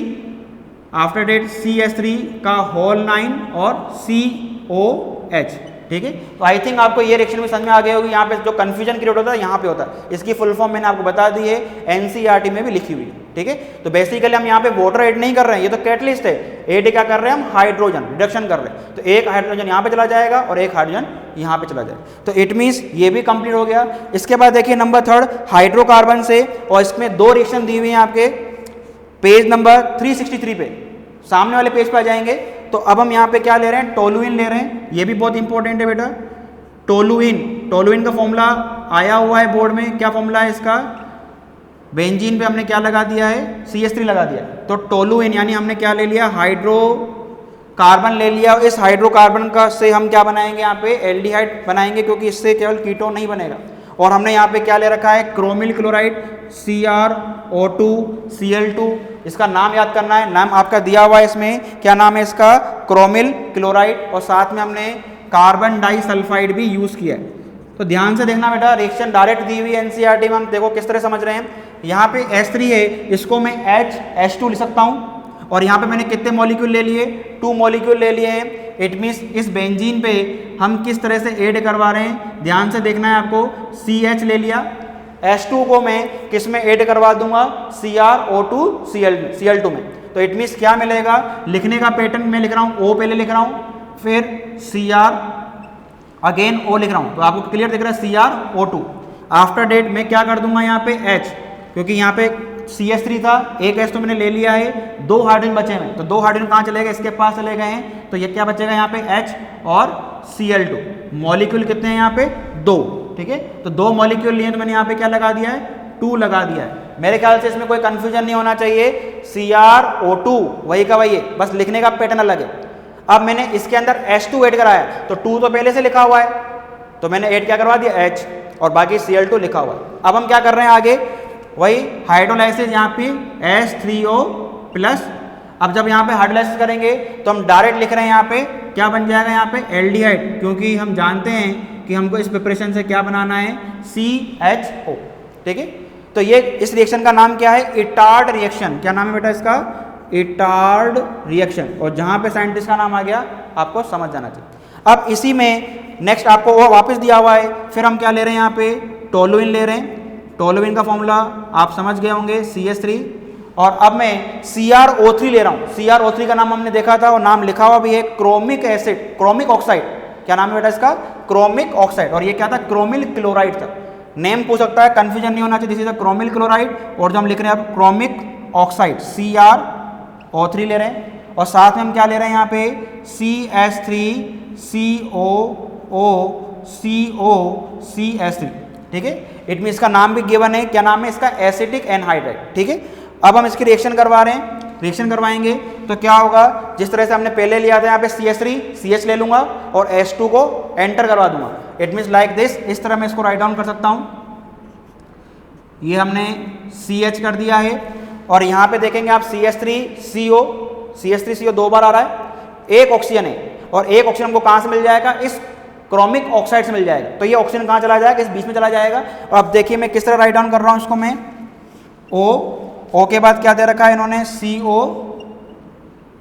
आफ्टर डेट CH3 का होल 9 और COH। ठीक है, तो आई थिंक आपको ये रिएक्शन भी समझ में आ गई होगी। यहाँ पे जो कंफ्यूजन क्रिएट होता है यहाँ पे होता है, इसकी फुल फॉर्म मैंने आपको बता दी है, NCERT में भी लिखी हुई है। ठीक है, तो बेसिकली हम यहाँ पे वाटर ऐड नहीं कर रहे हैं, ये तो कैटलिस्ट है। ऐड क्या कर रहे हैं हम, हाइड्रोजन रिडक्शन कर रहे हैं। तो एक हाइड्रोजन यहाँ पे चला जाएगा और एक हाइड्रोजन यहाँ पे चला जाएगा। तो इट मीन्स ये भी कंप्लीट हो गया। इसके बाद देखिए नंबर 3 हाइड्रोकार्बन से, और इसमें 2 रिएक्शन दी हुई है आपके पेज नंबर 363 पे, सामने वाले पेज पे आ जाएंगे। तो अब हम यहाँ पे क्या ले रहे हैं, टोलुइन ले रहे हैं। ये भी बहुत इंपॉर्टेंट है बेटा, टोलुइन का फॉर्मूला आया हुआ है बोर्ड में। क्या फॉर्मूला है इसका, बेंजीन पे हमने क्या लगा दिया है, CH3 लगा दिया। तो टोलुइन यानी हमने क्या ले लिया, हाइड्रोकार्बन ले लिया। इस हाइड्रोकार्बन का से हम क्या बनाएंगे, यहाँ पे एल्डिहाइड बनाएंगे, क्योंकि इससे केवल कीटोन नहीं बनेगा। और हमने यहाँ पे क्या ले रखा है, क्रोमिल क्लोराइड, CrO2 Cl2। इसका नाम याद करना है, नाम आपका दिया हुआ है इसमें, क्या नाम है इसका, क्रोमिल क्लोराइड। और साथ में हमने कार्बन डाइसल्फाइड भी यूज किया है। तो ध्यान से देखना बेटा, रिएक्शन डायरेक्ट दी हुई है NCERT में, हम देखो किस तरह समझ रहे हैं। यहाँ पे H3 है, इसको मैं H2 लिख सकता हूँ, और यहाँ पे मैंने कितने मॉलिक्यूल ले लिए, 2 मॉलिक्यूल ले लिए हैं। इट मीन्स इस बेंजीन पे हम किस तरह से ऐड करवा रहे हैं, ध्यान से देखना है आपको। CH ले लिया, H2 को मैं किस में ऐड करवा दूंगा, CrO2 Cl2 में। तो इट मीन्स क्या मिलेगा, लिखने का पैटर्न मैं लिख रहा हूँ, O पहले लिख रहा हूँ, फिर Cr अगेन O लिख रहा हूँ। तो आपको क्लियर दिख रहा है, CrO2। आफ्टर डेट मैं क्या कर दूंगा यहाँ पे H, क्योंकि यहाँ पे CH3 था, एक H तो मैंने ले लिया है, 2 हाइड्रोजन बचे हैं। तो 2 हाइड्रोजन कहाँ चले गए, इसके पास चले गए हैं। तो ये क्या बचेगा यहाँ पे, H और Cl2। मॉलिक्यूल कितने हैं यहाँ पे, 2। ठीक है, तो 2 मॉलिक्यूल लिए, तो मैंने यहाँ पे क्या लगा दिया है, 2 लगा दिया है। मेरे ख्याल से इसमें कोई कंफ्यूजन नहीं होना चाहिए, CrO2 वही का वही है, बस लिखने का पैटर्न अलग है। अब मैंने इसके अंदर H2 ऐड कराया, तो 2 तो पहले से लिखा हुआ है, तो मैंने ऐड क्या करवा दिया, H, और बाकी Cl2 लिखा हुआ है। अब हम क्या कर रहे हैं आगे, वही हाइड्रोलाइसिस, यहाँ पे H3O+। अब जब यहाँ पे हाइड्रोलाइसिस करेंगे तो हम डायरेक्ट लिख रहे हैं, यहाँ पे क्या बन जाएगा, यहाँ पे एल्डिहाइड, क्योंकि हम जानते हैं कि हमको इस प्रिपरेशन से क्या बनाना है, CHO। ठीक है, तो ये इस रिएक्शन का नाम क्या है, इटार्ड रिएक्शन। क्या नाम है बेटा इसका, इटार्ड रिएक्शन। और जहां पे साइंटिस्ट का नाम आ गया आपको समझ जाना चाहिए। अब इसी में नेक्स्ट आपको वो वापस दिया हुआ है, फिर हम क्या ले रहे हैं यहाँ पे, टोलुइन ले रहे हैं। टोलुइन का फॉर्मूला आप समझ गए होंगे, CH3। और अब मैं CrO3 ले रहा हूँ। CrO3 का नाम हमने देखा था और नाम लिखा हुआ भी है, क्रोमिक एसिड, क्रोमिक ऑक्साइड। क्या नाम है बेटा इसका, क्रोमिक ऑक्साइड। और ये क्या था, क्रोमिल क्लोराइड था। नेम पूछ सकता है, कंफ्यूजन नहीं होना चाहिए। This is a chromyl chloride और जो हम लिख रहे हैं अब क्रोमिक ऑक्साइड, CrO3 ले रहे हैं। और साथ में हम क्या ले रहे हैं यहाँ पे, CH3COOCOCH3। ठीक है, इट मीन इसका नाम भी गिवन है। क्या नाम है इसका, एसिटिक एनहाइड्राइड। ठीक है, अब हम इसकी रिएक्शन करवा रहे हैं। रिएक्शन करवाएंगे तो क्या होगा, जिस तरह से हमने पहले लिया था यहाँ पे CH3, CH ले लूंगा और H2 को एंटर करवा दूंगा। इट मीन्स लाइक दिस, इस तरह मैं इसको राइट डाउन कर सकता हूँ। ये हमने CH कर दिया है और यहाँ पे देखेंगे आप CH3CO 2 बार आ रहा है। एक ऑक्सीजन है और एक ऑक्सीजन हमको कहाँ से मिल जाएगा, इस क्रोमिक ऑक्साइड से मिल जाएगा। तो ये ऑक्सीजन कहाँ चला जाएगा, इस बीच में चला जाएगा। और अब देखिए मैं किस तरह राइट डाउन कर रहा हूँ इसको मैं, O के बाद क्या दे रखा है इन्होंने, CO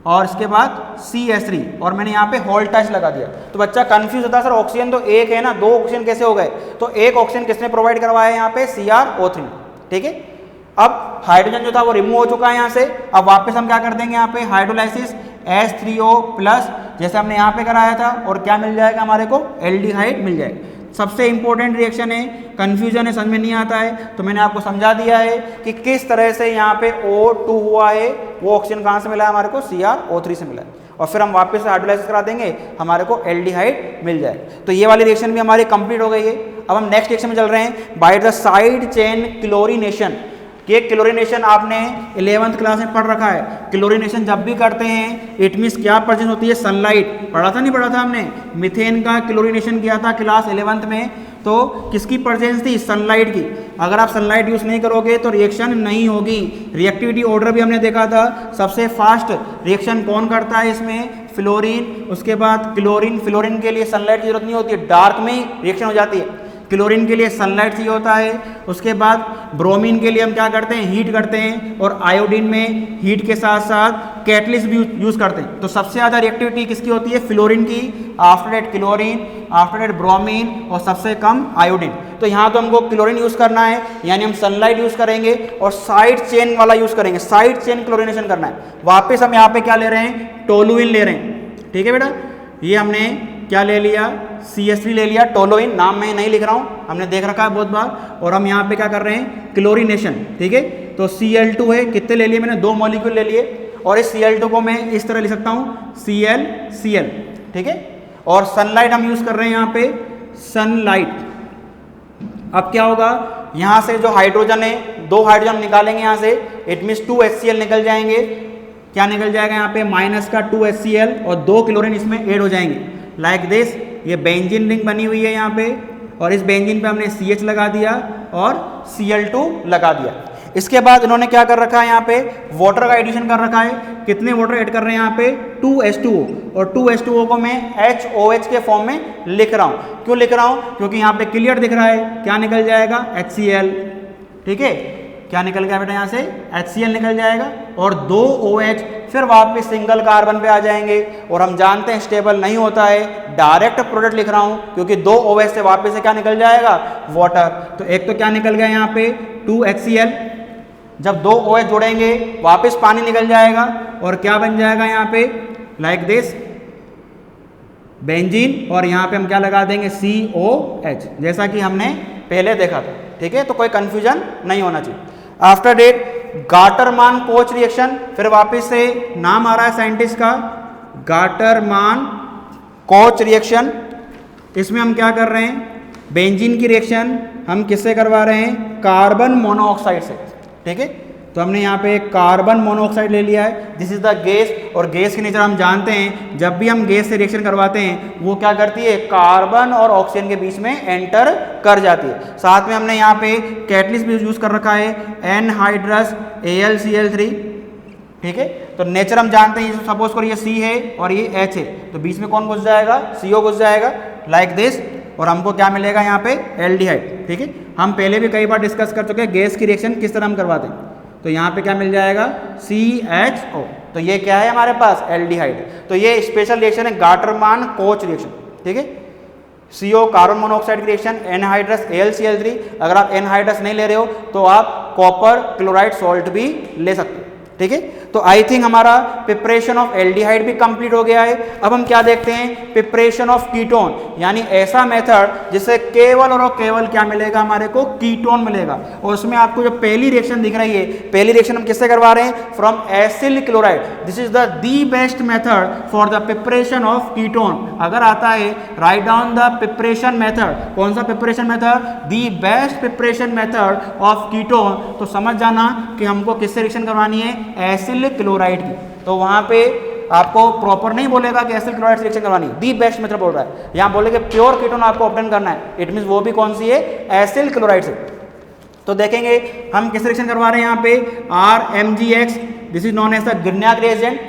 और इसके बाद CH3 और मैंने यहाँ पे होल्ड टच लगा दिया। तो बच्चा कंफ्यूज होता है, सर ऑक्सीजन तो एक है ना, दो ऑक्सीजन कैसे हो गए। तो एक ऑक्सीजन किसने प्रोवाइड करवाया है यहाँ पे, CrO3। ठीक है, अब हाइड्रोजन जो था वो रिमूव हो चुका है यहाँ से। अब वापस हम क्या कर देंगे यहाँ पे, हाइड्रोलाइसिस H3O+, जैसे हमने यहाँ पे कराया था, और क्या मिल जाएगा हमारे को, एल्डिहाइड मिल जाएगा। सबसे इंपॉर्टेंट रिएक्शन है, कंफ्यूजन है, समझ में नहीं आता है तो मैंने आपको समझा दिया है कि किस तरह से यहाँ पे O2 हुआ है, वो ऑक्सीजन कहाँ से मिला है हमारे को, CrO3 से मिला है। और फिर हम वापस से हाइड्रोलाइसिस करा देंगे, हमारे को एल्डिहाइड मिल जाएगा। तो ये वाली रिएक्शन भी हमारी कंप्लीट हो गई है। अब हम नेक्स्ट रिएक्शन में चल रहे हैं, by the side chain chlorination. कि क्लोरीनेशन आपने 11th क्लास में पढ़ रखा है। क्लोरीनेशन जब भी करते हैं इट मीन्स क्या प्रेजेंस होती है, सनलाइट। पढ़ा था नहीं पढ़ा था हमने, मीथेन का क्लोरीनेशन किया था क्लास 11th में, तो किसकी प्रेजेंस थी, सनलाइट की। अगर आप सनलाइट यूज नहीं करोगे तो रिएक्शन नहीं होगी। रिएक्टिविटी ऑर्डर भी हमने देखा था, सबसे फास्ट रिएक्शन कौन करता है इसमें, फ्लोरीन, उसके बाद क्लोरीन। फ्लोरीन के लिए सनलाइट की जरूरत नहीं होती है, डार्क में ही रिएक्शन हो जाती है। क्लोरीन के लिए सनलाइट चाहिए होता है। उसके बाद ब्रोमीन के लिए हम क्या करते हैं, हीट करते हैं। और आयोडीन में हीट के साथ साथ कैटलिस्ट भी यूज करते हैं। तो सबसे ज़्यादा रिएक्टिविटी किसकी होती है, फ्लोरीन की, after that chlorine, after that bromine और सबसे कम आयोडीन। तो यहाँ तो हमको क्लोरीन यूज करना है, यानी हम सनलाइट यूज करेंगे और साइड चेन वाला यूज करेंगे, साइड चेन क्लोरीनेशन करना है। वापस हम यहाँ पे क्या ले रहे हैं, टोलुइन ले रहे हैं। ठीक है बेटा, ये हमने क्या ले लिया, CH3 ले लिया। टोलुइन नाम मैं नहीं लिख रहा हूँ, हमने देख रखा है बहुत बार। और हम यहाँ पे क्या कर रहे हैं, क्लोरीनेशन। ठीक है, तो Cl2 है, कितने ले लिए मैंने, 2 मॉलिक्यूल ले लिए। और इस Cl2 को मैं इस तरह लिख सकता हूँ, ClCl। ठीक है, और सनलाइट हम यूज कर रहे हैं यहाँ पे, सनलाइट। अब क्या होगा, यहाँ से जो हाइड्रोजन है, 2 हाइड्रोजन निकालेंगे यहाँ से, इट मीन्स 2 HCl निकल जाएंगे। क्या निकल जाएगा यहाँ पे, माइनस का 2 HCl और 2 क्लोरीन इसमें ऐड हो जाएंगे, लाइक दिस। ये बेंजीन रिंग बनी हुई है यहाँ पे, और इस बेंजीन पे हमने CH लगा दिया और Cl2 लगा दिया। इसके बाद इन्होंने क्या कर रखा है, यहाँ पे वाटर का एडिशन कर रखा है। कितने वाटर ऐड कर रहे हैं यहाँ पे, 2H2O। और 2H2O को मैं HOH के फॉर्म में लिख रहा हूँ। क्यों लिख रहा हूँ, क्योंकि यहाँ पे क्लियर दिख रहा है, क्या निकल जाएगा, HCl। ठीक है, क्या निकल गया बेटा, यहाँ से HCl निकल जाएगा और 2 OH, फिर वापस सिंगल कार्बन पे आ जाएंगे। और हम जानते हैं स्टेबल नहीं होता है, डायरेक्ट प्रोडक्ट लिख रहा हूँ क्योंकि 2 OH से वापस से क्या निकल जाएगा, वाटर। तो एक तो क्या निकल गया यहाँ पे 2HCl, जब 2 OH जोड़ेंगे वापस पानी निकल जाएगा और क्या बन जाएगा यहाँ पे, लाइक दिस, बेंजीन। और यहाँ पे हम क्या लगा देंगे, COH, जैसा कि हमने पहले देखा था। ठीक है, तो कोई कंफ्यूजन नहीं होना चाहिए। After that Gattermann Koch reaction, फिर वापस से नाम आ रहा है साइंटिस्ट का, गाटरमान कोच रिएक्शन। इसमें हम क्या कर रहे हैं, बेंजीन की रिएक्शन हम किससे करवा रहे हैं, कार्बन मोनोऑक्साइड से। ठीक है, तो हमने यहाँ पे कार्बन मोनोऑक्साइड ले लिया है। दिस इज द गैस, और गैस की नेचर हम जानते हैं, जब भी हम गैस से रिएक्शन करवाते हैं वो क्या करती है, कार्बन और ऑक्सीजन के बीच में एंटर कर जाती है। साथ में हमने यहाँ पे कैटलिस्ट भी यूज कर रखा है, एनहाइड्रस AlCl3। ठीक है, तो नेचर हम जानते हैं, सपोज करो ये C है और ये H है, तो बीच में कौन घुस जाएगा, CO घुस जाएगा, लाइक दिस। और हमको क्या मिलेगा यहाँ पे एल्डिहाइड। ठीक है, हम पहले भी कई बार डिस्कस कर चुके हैं गैस की रिएक्शन किस तरह हम करवाते हैं। तो यहाँ पे क्या मिल जाएगा CHO, तो ये क्या है हमारे पास एल्डिहाइड। तो ये स्पेशल रिएक्शन है गाटरमान कोच रिएक्शन। ठीक है, CO कार्बन मोनोऑक्साइड की रिएक्शन, एनहाइड्रस AlCl3। अगर आप एनहाइड्रस नहीं ले रहे हो तो आप कॉपर क्लोराइड सॉल्ट भी ले सकते हो। ठीक है, तो आई थिंक हमारा प्रिपरेशन ऑफ एल्डिहाइड भी कंप्लीट हो गया है। अब हम क्या देखते हैं, प्रिपरेशन ऑफ कीटोन, यानी ऐसा मेथड जिससे केवल और केवल क्या मिलेगा हमारे को, कीटोन मिलेगा। और उसमें आपको जो पहली रिएक्शन दिख रही है, पहली रिएक्शन हम किससे करवा रहे हैं, from acyl chloride. This is the best method for the preparation of ketone. अगर आता है write down the preparation method, कौन सा preparation method, the best preparation method of ketone, तो समझ जाना कि हमको किससे रिएक्शन करवानी है, एसिल क्लोराइड की। तो वहां पे आपको प्रॉपर नहीं बोलेगा कि एसिल क्लोराइड से रिएक्शन करवानी है, दी बेस्ट मेथड बोल रहा है। यहां बोलेगा प्योर कीटोन आपको ऑब्टेन करना है, इट मींस वो भी कौन सी है, एसिल क्लोराइड से। तो देखेंगे हम किस रिएक्शन करवा रहे हैं यहाँ पे, RMgX, this is known as the Grignard reagent.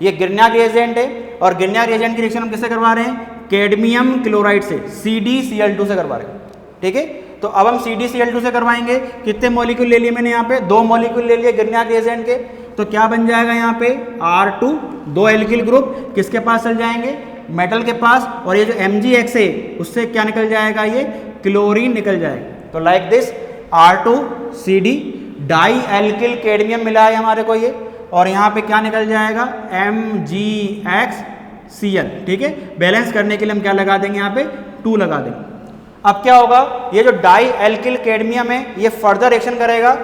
ये गिरन्याक रिएजेंट है और गिरन्याक रिएजेंट की रिएक्शन हम किससे करवा रहे हैं, कैडमियम क्लोराइड से, CdCl2 से करवा रहे हैं। ठीक है, तो अब हम CdCl2 से करवाएंगे। कितने मॉलिक्यूल ले लिए मैंने यहाँ पे, 2 मॉलिक्यूल ले लिए गिरन्याक रिएजेंट के। तो क्या बन जाएगा यहाँ पे R2, 2 एल्किल ग्रुप किसके पास चल जाएंगे, मेटल के पास, और ये जो MgX है उससे क्या निकल जाएगा, ये क्लोरीन निकल जाएगा। तो like this R2CD, di alkyl cadmium मिला है हमारे को ये, और यहाँ पे क्या निकल जाएगा, MgXCl। ठीक है, बैलेंस करने के लिए हम क्या लगा देंगे, यहाँ पे 2 लगा देंगे। अब क्या होगा, ये जो डाई एल्किल कैडमियम है ये फर्दर रिएक्शन करेगा,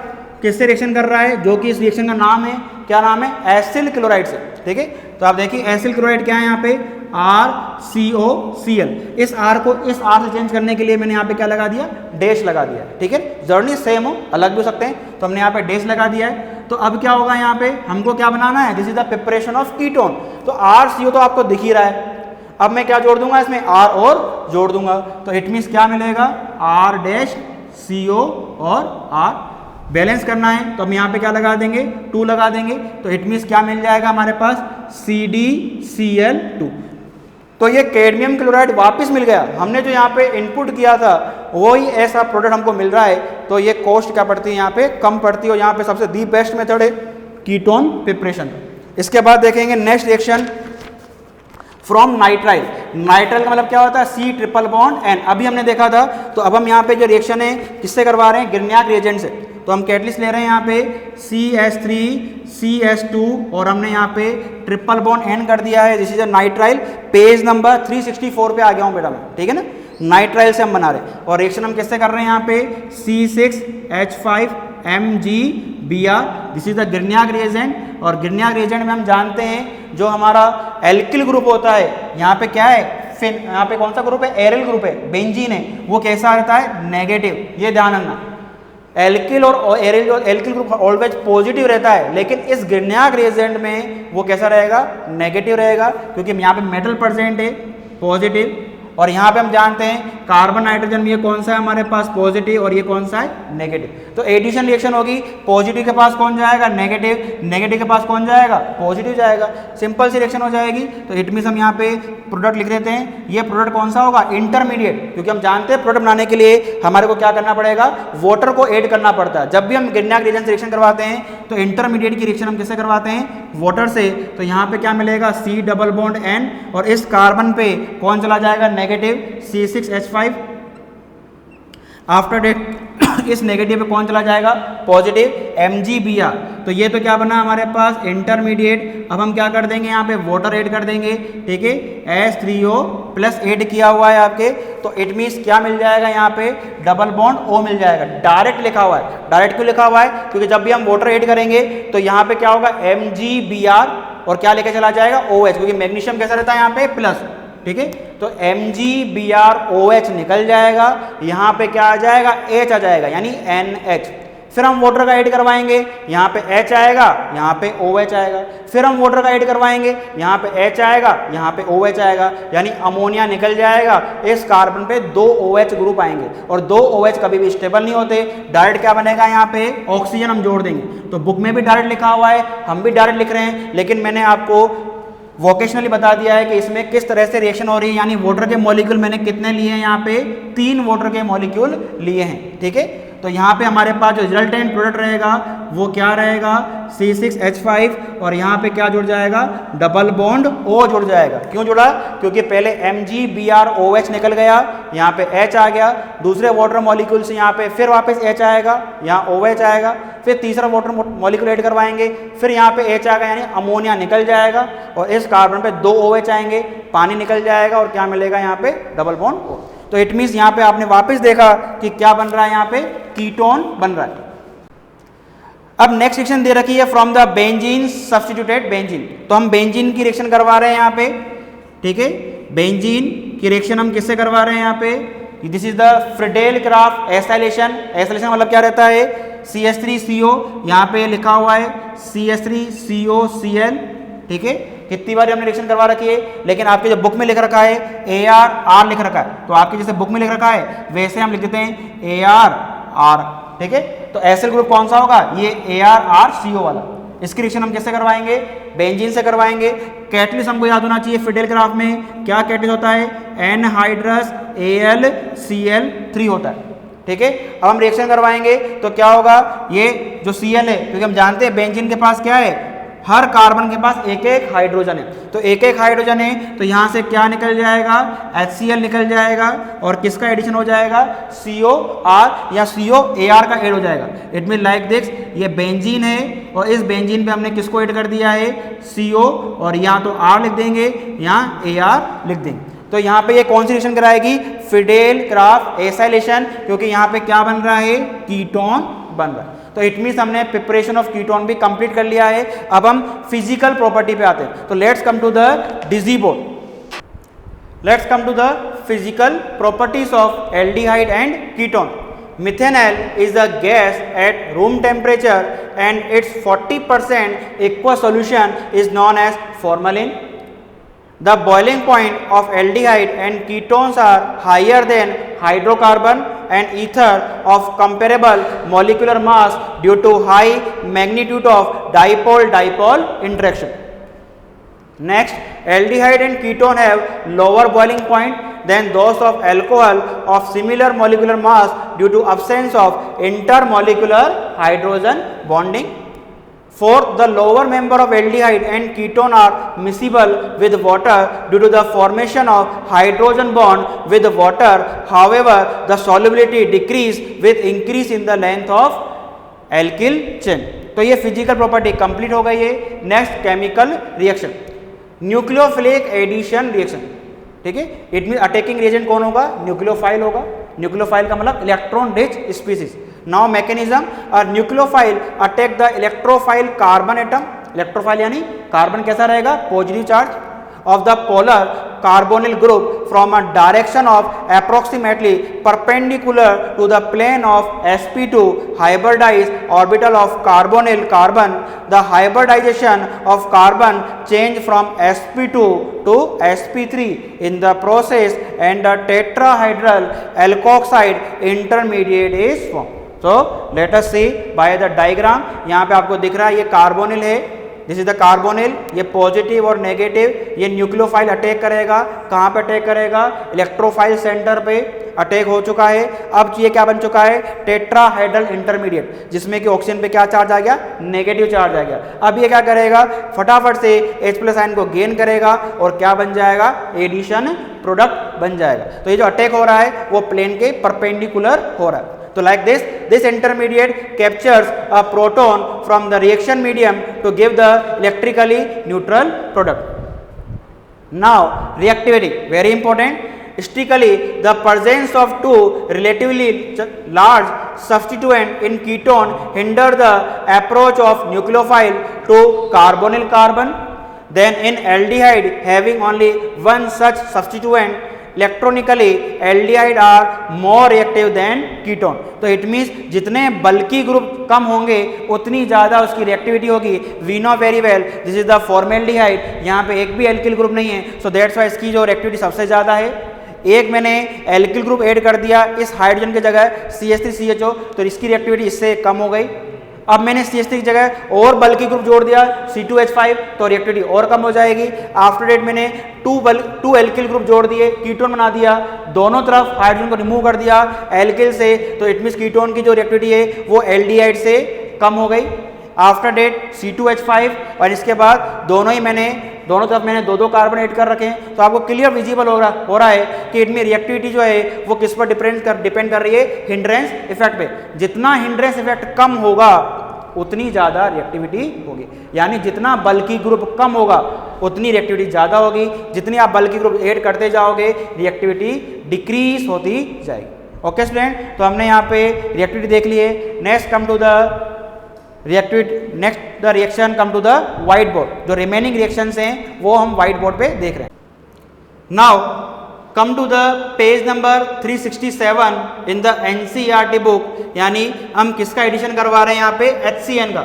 किससे रिएक्शन कर रहा है, जो कि इस रिएक्शन का नाम है, क्या नाम है, एसिल क्लोराइड से। ठीक है, तो आप देखिए एसिल क्लोराइड क्या है यहाँ पे, RCOCl। इस R को इस R से चेंज करने के लिए मैंने यहाँ पे क्या लगा दिया, डैश लगा दिया। ठीक है, जर्नी सेम हो, अलग भी हो सकते हैं, तो हमने यहाँ पे डैश लगा दिया है। तो अब क्या होगा, यहाँ पे हमको क्या बनाना है, this is the preparation of ketone. तो RCO तो आपको दिख ही रहा है, अब मैं क्या जोड़ दूंगा इसमें, R और जोड़ दूंगा। तो इट मीन्स क्या मिलेगा, R-CO और R बैलेंस करना है, तो हम यहाँ पे क्या लगा देंगे, 2 लगा देंगे। तो इट मीन्स क्या मिल जाएगा हमारे पास, CdCl2। तो ये कैडमियम क्लोराइड वापस मिल गया, हमने जो यहाँ पे इनपुट किया था वही ऐसा प्रोडक्ट हमको मिल रहा है। तो ये कॉस्ट क्या पड़ती है यहाँ पे, कम पड़ती है, और यहाँ पे सबसे दी बेस्ट मेथड है कीटोन प्रिपरेशन। इसके बाद देखेंगे next reaction from nitrile. Nitrile का मतलब क्या होता है, C ट्रिपल बॉन्ड N, अभी हमने देखा था। तो अब हम यहाँ पे जो रिएक्शन है किससे करवा रहे हैं, गिरन्याक रिएजेंट से। तो हम कैटलिस्ट ले रहे हैं यहाँ पे CH3CH2 और हमने यहाँ पे ट्रिपल बॉन्ड N कर दिया है। This is a nitrile, page number 364 पे आ गया हूँ बेटा मैं, ठीक है ना। नाइट्राइल से हम बना रहे हैं और रिएक्शन हम किससे कर रहे हैं यहाँ पे, C6H5MgBr। This is the Grignard reagent, और गिरन्याक रिएजेंट में हम जानते हैं जो हमारा एल्किल ग्रुप होता है, यहाँ पे क्या है, फिर यहाँ पे कौन सा ग्रुप है, एरिल ग्रुप है, बेंजीन है, वो कैसा रहता है, नेगेटिव। ये ध्यान रखना, एल्किल और एरिल जो एल्किल ग्रुप ऑलवेज पॉजिटिव रहता है, लेकिन इस गिरन्याक रिएजेंट में वो कैसा रहेगा, नेगेटिव रहेगा, क्योंकि यहाँ पे मेटल प्रेजेंट है पॉजिटिव, और यहाँ पे हम जानते हैं कार्बन नाइट्रोजन में ये कौन सा है हमारे पास, पॉजिटिव, और ये कौन सा है, नेगेटिव। तो एडिशन रिएक्शन होगी, पॉजिटिव के पास कौन जाएगा, नेगेटिव, नेगेटिव के पास कौन जाएगा, पॉजिटिव जाएगा। सिंपल सी रिएक्शन हो जाएगी। तो इट मीन्स हम यहाँ पे प्रोडक्ट लिख देते हैं, ये प्रोडक्ट कौन सा होगा, इंटरमीडिएट, क्योंकि हम जानते हैं प्रोडक्ट बनाने के लिए हमारे को क्या करना पड़ेगा, वाटर को ऐड करना पड़ता है। जब भी हम गिरन्याक रिएजेंट से रिएक्शन करवाते हैं तो इंटरमीडिएट की रिएक्शन हम किससे करवाते हैं, वाटर से। तो यहाँ पे क्या मिलेगा, C डबल बॉन्ड N, और इस कार्बन पे कौन चला जाएगा, नेगेटिव, C6H5। आफ्टर डेट इस नेगेटिव पे कौन चला जाएगा, पॉजिटिव, MgBr। तो ये तो क्या बना हमारे पास, इंटरमीडिएट। अब हम क्या कर देंगे, यहाँ पे वाटर ऐड कर देंगे, ठीक है, H3O प्लस ऐड किया हुआ है आपके। तो इट मीन्स क्या मिल जाएगा, यहाँ पे डबल बॉन्ड O मिल जाएगा। डायरेक्ट लिखा हुआ है, डायरेक्ट क्यों लिखा हुआ है, क्योंकि जब भी हम वाटर ऐड करेंगे तो यहाँ पे क्या होगा, MgBr, और क्या लेके चला जाएगा, OH, क्योंकि मैग्नीशियम कैसा रहता है यहाँ पे, प्लस, ठीक है। तो MgBrOH निकल जाएगा, यहाँ पे क्या आ जाएगा, H आ जाएगा, यानी NH। फिर हम वाटर का ऐड करवाएंगे, यहाँ पे H आएगा, यहाँ पे OH आएगा। फिर हम वाटर का ऐड करवाएंगे, यहाँ पे H आएगा, यहाँ पे OH आएगा, यानी अमोनिया निकल जाएगा। इस कार्बन पे 2 OH ग्रुप आएंगे, और 2 OH कभी भी स्टेबल नहीं होते। डायरेक्ट क्या बनेगा, यहाँ पे ऑक्सीजन हम जोड़ देंगे। तो बुक में भी डायरेक्ट लिखा हुआ है, हम भी डायरेक्ट लिख रहे हैं, लेकिन मैंने आपको वोकेशनली बता दिया है कि इसमें किस तरह से रिएक्शन हो रही है, यानी वाटर के मॉलिक्यूल मैंने कितने लिए हैं, यहाँ पे 3 वाटर के मॉलिक्यूल लिए हैं, ठीक है। तो यहाँ पे हमारे पास जो रिजल्टेंट प्रोडक्ट रहेगा वो क्या रहेगा, C6H5 और यहाँ पे क्या जुड़ जाएगा, डबल बॉन्ड O जुड़ जाएगा। क्यों जुड़ा, क्योंकि पहले MgBrOH निकल गया, यहाँ पे H आ गया, दूसरे वाटर मॉलिक्यूल से यहाँ पे फिर वापस H आएगा, यहाँ OH आएगा, फिर तीसरा वाटर मॉलिक्यूल ऐड करवाएंगे, फिर यहाँ पे H आएगा यानी अमोनिया निकल जाएगा और इस कार्बन पे 2 OH आएंगे, पानी निकल जाएगा और क्या मिलेगा यहाँ पे, डबल बॉन्ड O। तो इट मीन्स यहाँ पे आपने वापस देखा कि क्या बन रहा है, यहाँ पे कीटोन बन रहा है। अब नेक्स्ट रिएक्शन दे रखी है from the benzene substituted benzene, तो हम बेंजीन की रिएक्शन करवा रहे हैं यहाँ पे, ठीक है। बेंजीन की रिएक्शन हम किससे करवा रहे हैं यहाँ पे, this is the Friedel-craft acylation. Acylation मतलब क्या रहता है, CH3CO, यहाँ पे लिखा हुआ है CH3COCl, ठीक है। कितनी बार हमने रिएक्शन करवा रखी है, लेकिन आपके जो बुक में लिख रखा है AR लिख रखा है, तो आपके जैसे बुक में लिख रखा है वैसे हम लिख देते हैं AR, ठीक है। तो एसिल ग्रुप कौन सा होगा, ये ArRCO वाला। इसकी रिएक्शन हम कैसे करवाएंगे, बेंजीन से करवाएंगे। कैटलिस्ट हमको याद होना चाहिए फ्रीडेल-क्राफ्ट में क्या कैटलिस्ट होता है, एनहाइड्रस AlCl3 होता है, ठीक है। अब हम रिएक्शन करवाएंगे तो क्या होगा, ये जो Cl है, क्योंकि हम जानते हैं बेंजीन के पास क्या है, हर कार्बन के पास एक एक हाइड्रोजन है, तो एक एक हाइड्रोजन है तो यहाँ से क्या निकल जाएगा, HCl निकल जाएगा और किसका एडिशन हो जाएगा, COR या COAR का ऐड हो जाएगा। इट मीन लाइक दिस, ये बेंजीन है और इस बेंजीन पे हमने किसको ऐड कर दिया है, CO, और यहाँ तो R लिख देंगे, यहाँ AR लिख देंगे। तो यहाँ पे ये कौन सी रिएक्शन कराएगी, फ्रीडेल-क्राफ्ट एसाइलेशन, क्योंकि यहाँ पे क्या बन रहा है, कीटोन बन रहा है। तो इट मीन्स हमने प्रिपरेशन ऑफ कीटोन भी कंप्लीट कर लिया है। अब हम फिजिकल प्रॉपर्टी पे आते हैं, तो let's come to the digi board. Let's come to the physical properties of aldehyde and ketone. Methanal is a gas at room temperature and its 40% aqueous solution is known as formalin. The boiling point of aldehyde and ketones are higher than hydrocarbon and ether of comparable molecular mass due to high magnitude of dipole-dipole interaction. Next, aldehyde and ketone have lower boiling point than those of alcohol of similar molecular mass due to absence of intermolecular hydrogen bonding. Fourth, the lower member of aldehyde and ketone are miscible with water due to the formation of hydrogen bond with water. However, the solubility decrease with increase in the length of alkyl chain. तो ये physical property complete हो गई है। Next, chemical reaction, nucleophilic addition reaction, ठीक है। It mean attacking reagent कौन होगा, nucleophile होगा। न्यूक्लियोफाइल का मतलब electron rich species. Now mechanism, nucleophile attack the electrophile carbon atom. Electrophile यानी कार्बन कैसा रहेगा, positive charge of the polar carbonyl group from a direction of approximately perpendicular to the plane of sp2 hybridized orbital of carbonyl carbon. The hybridization of carbon change from sp2 to sp3 in the process and the tetrahedral alkoxide intermediate is formed. So let us see by the diagram. यहाँ पे आपको दिख रहा है ये carbonyl है, this is the carbonyl, ये positive और नेगेटिव, ये न्यूक्लियोफाइल अटैक करेगा। कहाँ पे अटैक करेगा, इलेक्ट्रोफाइल सेंटर पे अटैक हो चुका है। अब ये क्या बन चुका है, टेट्राहेड्रल इंटरमीडिएट, जिसमें कि ऑक्सीजन पे क्या चार्ज आ गया, नेगेटिव चार्ज आ गया। अब ये क्या करेगा, फटाफट से H+ आयन को गेन करेगा और क्या बन जाएगा, एडिशन प्रोडक्ट बन जाएगा। तो ये जो अटैक हो रहा है वो प्लेन के परपेंडिकुलर हो रहा है। तो like this intermediate captures a proton from the reaction medium to give the electrically neutral product. Now reactivity, very important. Statistically, the presence of two relatively large substituent in ketone hinder the approach of nucleophile to carbonyl carbon. Then in aldehyde having only one such substituent, electronically aldehyde are more reactive than ketone. तो it means जितने bulky group कम होंगे उतनी ज़्यादा उसकी reactivity होगी। We know very well this is the formaldehyde, यहाँ पे एक भी एल्किल ग्रुप नहीं है, सो दैट्स वाई इसकी जो रिएक्टिविटी सबसे ज़्यादा है। एक मैंने एल्किल ग्रुप ऐड कर दिया इस हाइड्रोजन की जगह CH3CHO, तो इसकी रिएक्टिविटी इससे कम हो गई। अब मैंने CH3 की जगह और बल्कि ग्रुप जोड़ दिया C2H5, तो रिएक्टिविटी और कम हो जाएगी। आफ्टर डेट मैंने 2 एल्किल ग्रुप जोड़ दिए, कीटोन बना दिया, दोनों तरफ हाइड्रोजन को रिमूव कर दिया एल्किल से, तो इट मीन्स कीटोन की जो रिएक्टिविटी है वो एल्डिहाइड से कम हो गई। आफ्टर डेट C2H5, और इसके बाद दोनों तरफ मैंने 2 कार्बन ऐड कर रखे हैं, तो आपको क्लियर विजिबल हो रहा है कि इनमें रिएक्टिविटी जो है वो किस पर डिपेंड कर रही है, हिंड्रेंस इफेक्ट पे। जितना हिंड्रेंस इफेक्ट कम होगा उतनी ज़्यादा रिएक्टिविटी होगी, यानी जितना बल्कि ग्रुप कम होगा उतनी रिएक्टिविटी ज़्यादा होगी, जितनी आप बल्कि ग्रुप ऐड करते जाओगे रिएक्टिविटी डिक्रीज होती जाएगी। ओके स्टूडेंट, तो हमने यहाँ पे रिएक्टिविटी देख ली है। Next come to the reaction come to the white board. जो रिमेनिंग रिएक्शंस हैं वो हम व्हाइट बोर्ड पे देख रहे हैं। Now come to the page number 367 in the NCERT book, यानी हम किसका एडिशन करवा रहे हैं यहाँ पे, HCN का।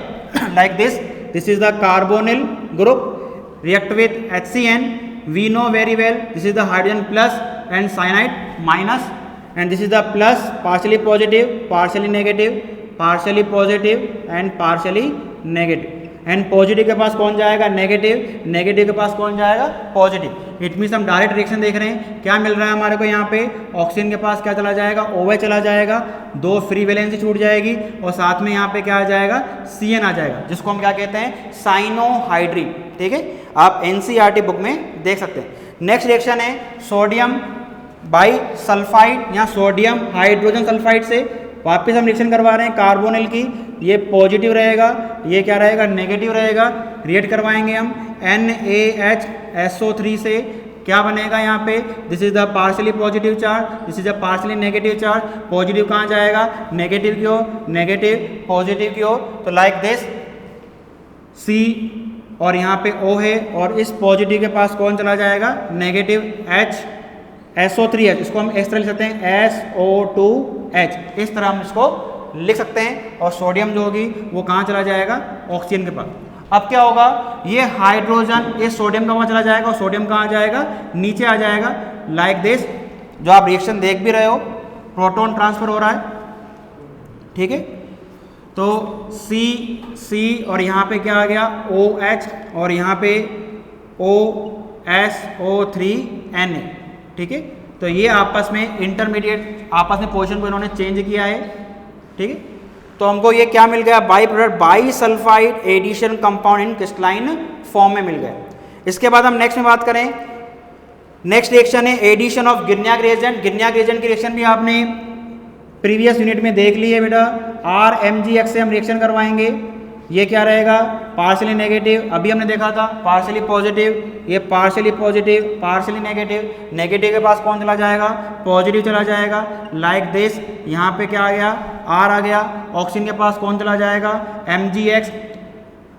Like this is the carbonyl group react with HCN, we know very well this is the hydrogen plus and cyanide minus, and this is the plus partially positive, partially negative, partially positive and partially negative. And positive के पास कौन जाएगा, negative, negative के पास कौन जाएगा, positive. It means हम direct reaction देख रहे हैं। क्या मिल रहा है हमारे को यहाँ पे, ऑक्सीजन के पास क्या चला जाएगा, OH चला जाएगा, 2 फ्री वैलेंसी छूट जाएगी, और साथ में यहाँ पे क्या आ जाएगा, CN आ जाएगा, जिसको हम क्या कहते हैं, साइनोहाइड्रीन। ठीक है, आप NCERT बुक में देख सकते हैं। नेक्स्ट रिएक्शन है सोडियम बाई सल्फाइड या सोडियम हाइड्रोजन सल्फाइड से वापस हम रिएक्शन करवा रहे हैं कार्बोनिल की। ये पॉजिटिव रहेगा, ये क्या रहेगा, नेगेटिव रहेगा। रिएक्ट करवाएंगे हम NaHSO3 से, क्या बनेगा यहाँ पे, this is the partially positive charge, this is the partially negative charge. Positive कहाँ जाएगा, नेगेटिव की ओर, नेगेटिव पॉजिटिव की ओर। तो लाइक दिस C और यहाँ पे O है, और इस पॉजिटिव के पास कौन चला जाएगा, नेगेटिव SO3H। इसको हम इस तरह लिख सकते हैं SO2H, इस तरह हम इसको लिख सकते हैं। और सोडियम जो होगी वो कहाँ चला जाएगा, ऑक्सीजन के पास। अब क्या होगा, ये हाइड्रोजन इस सोडियम का वहाँ चला जाएगा, और सोडियम कहाँ जाएगा, नीचे आ जाएगा। लाइक दिस, जो आप रिएक्शन देख भी रहे हो, प्रोटॉन ट्रांसफर हो रहा है। ठीक है, तो C और यहाँ पे क्या आ गया, OH, और यहाँ पे OSO3Na। ठीक है, तो ये आपस में इंटरमीडिएट आपस में पोजीशन को इन्होंने चेंज किया है। ठीक है, तो हमको ये क्या मिल गया, byproduct bi sulphide addition compound in crystalline form में मिल गया। इसके बाद हम नेक्स्ट में बात करें, नेक्स्ट रिएक्शन है एडिशन ऑफ गिरनियाक रिएजेंट। गिरनियाक रिएजेंट की रिएक्शन भी आपने प्रीवियस यूनिट में देख ली है बेटा। RMgX से हम रिएक्शन करवाएंगे। ये क्या रहेगा, पार्शियली नेगेटिव, अभी हमने देखा था, पार्शियली पॉजिटिव, ये partially positive, partially negative. Negative के पास कौन चला जाएगा, पॉजिटिव चला जाएगा। लाइक दिस, यहाँ पे क्या आ गया, R आ गया। ऑक्सीजन के पास कौन चला जाएगा, MgX।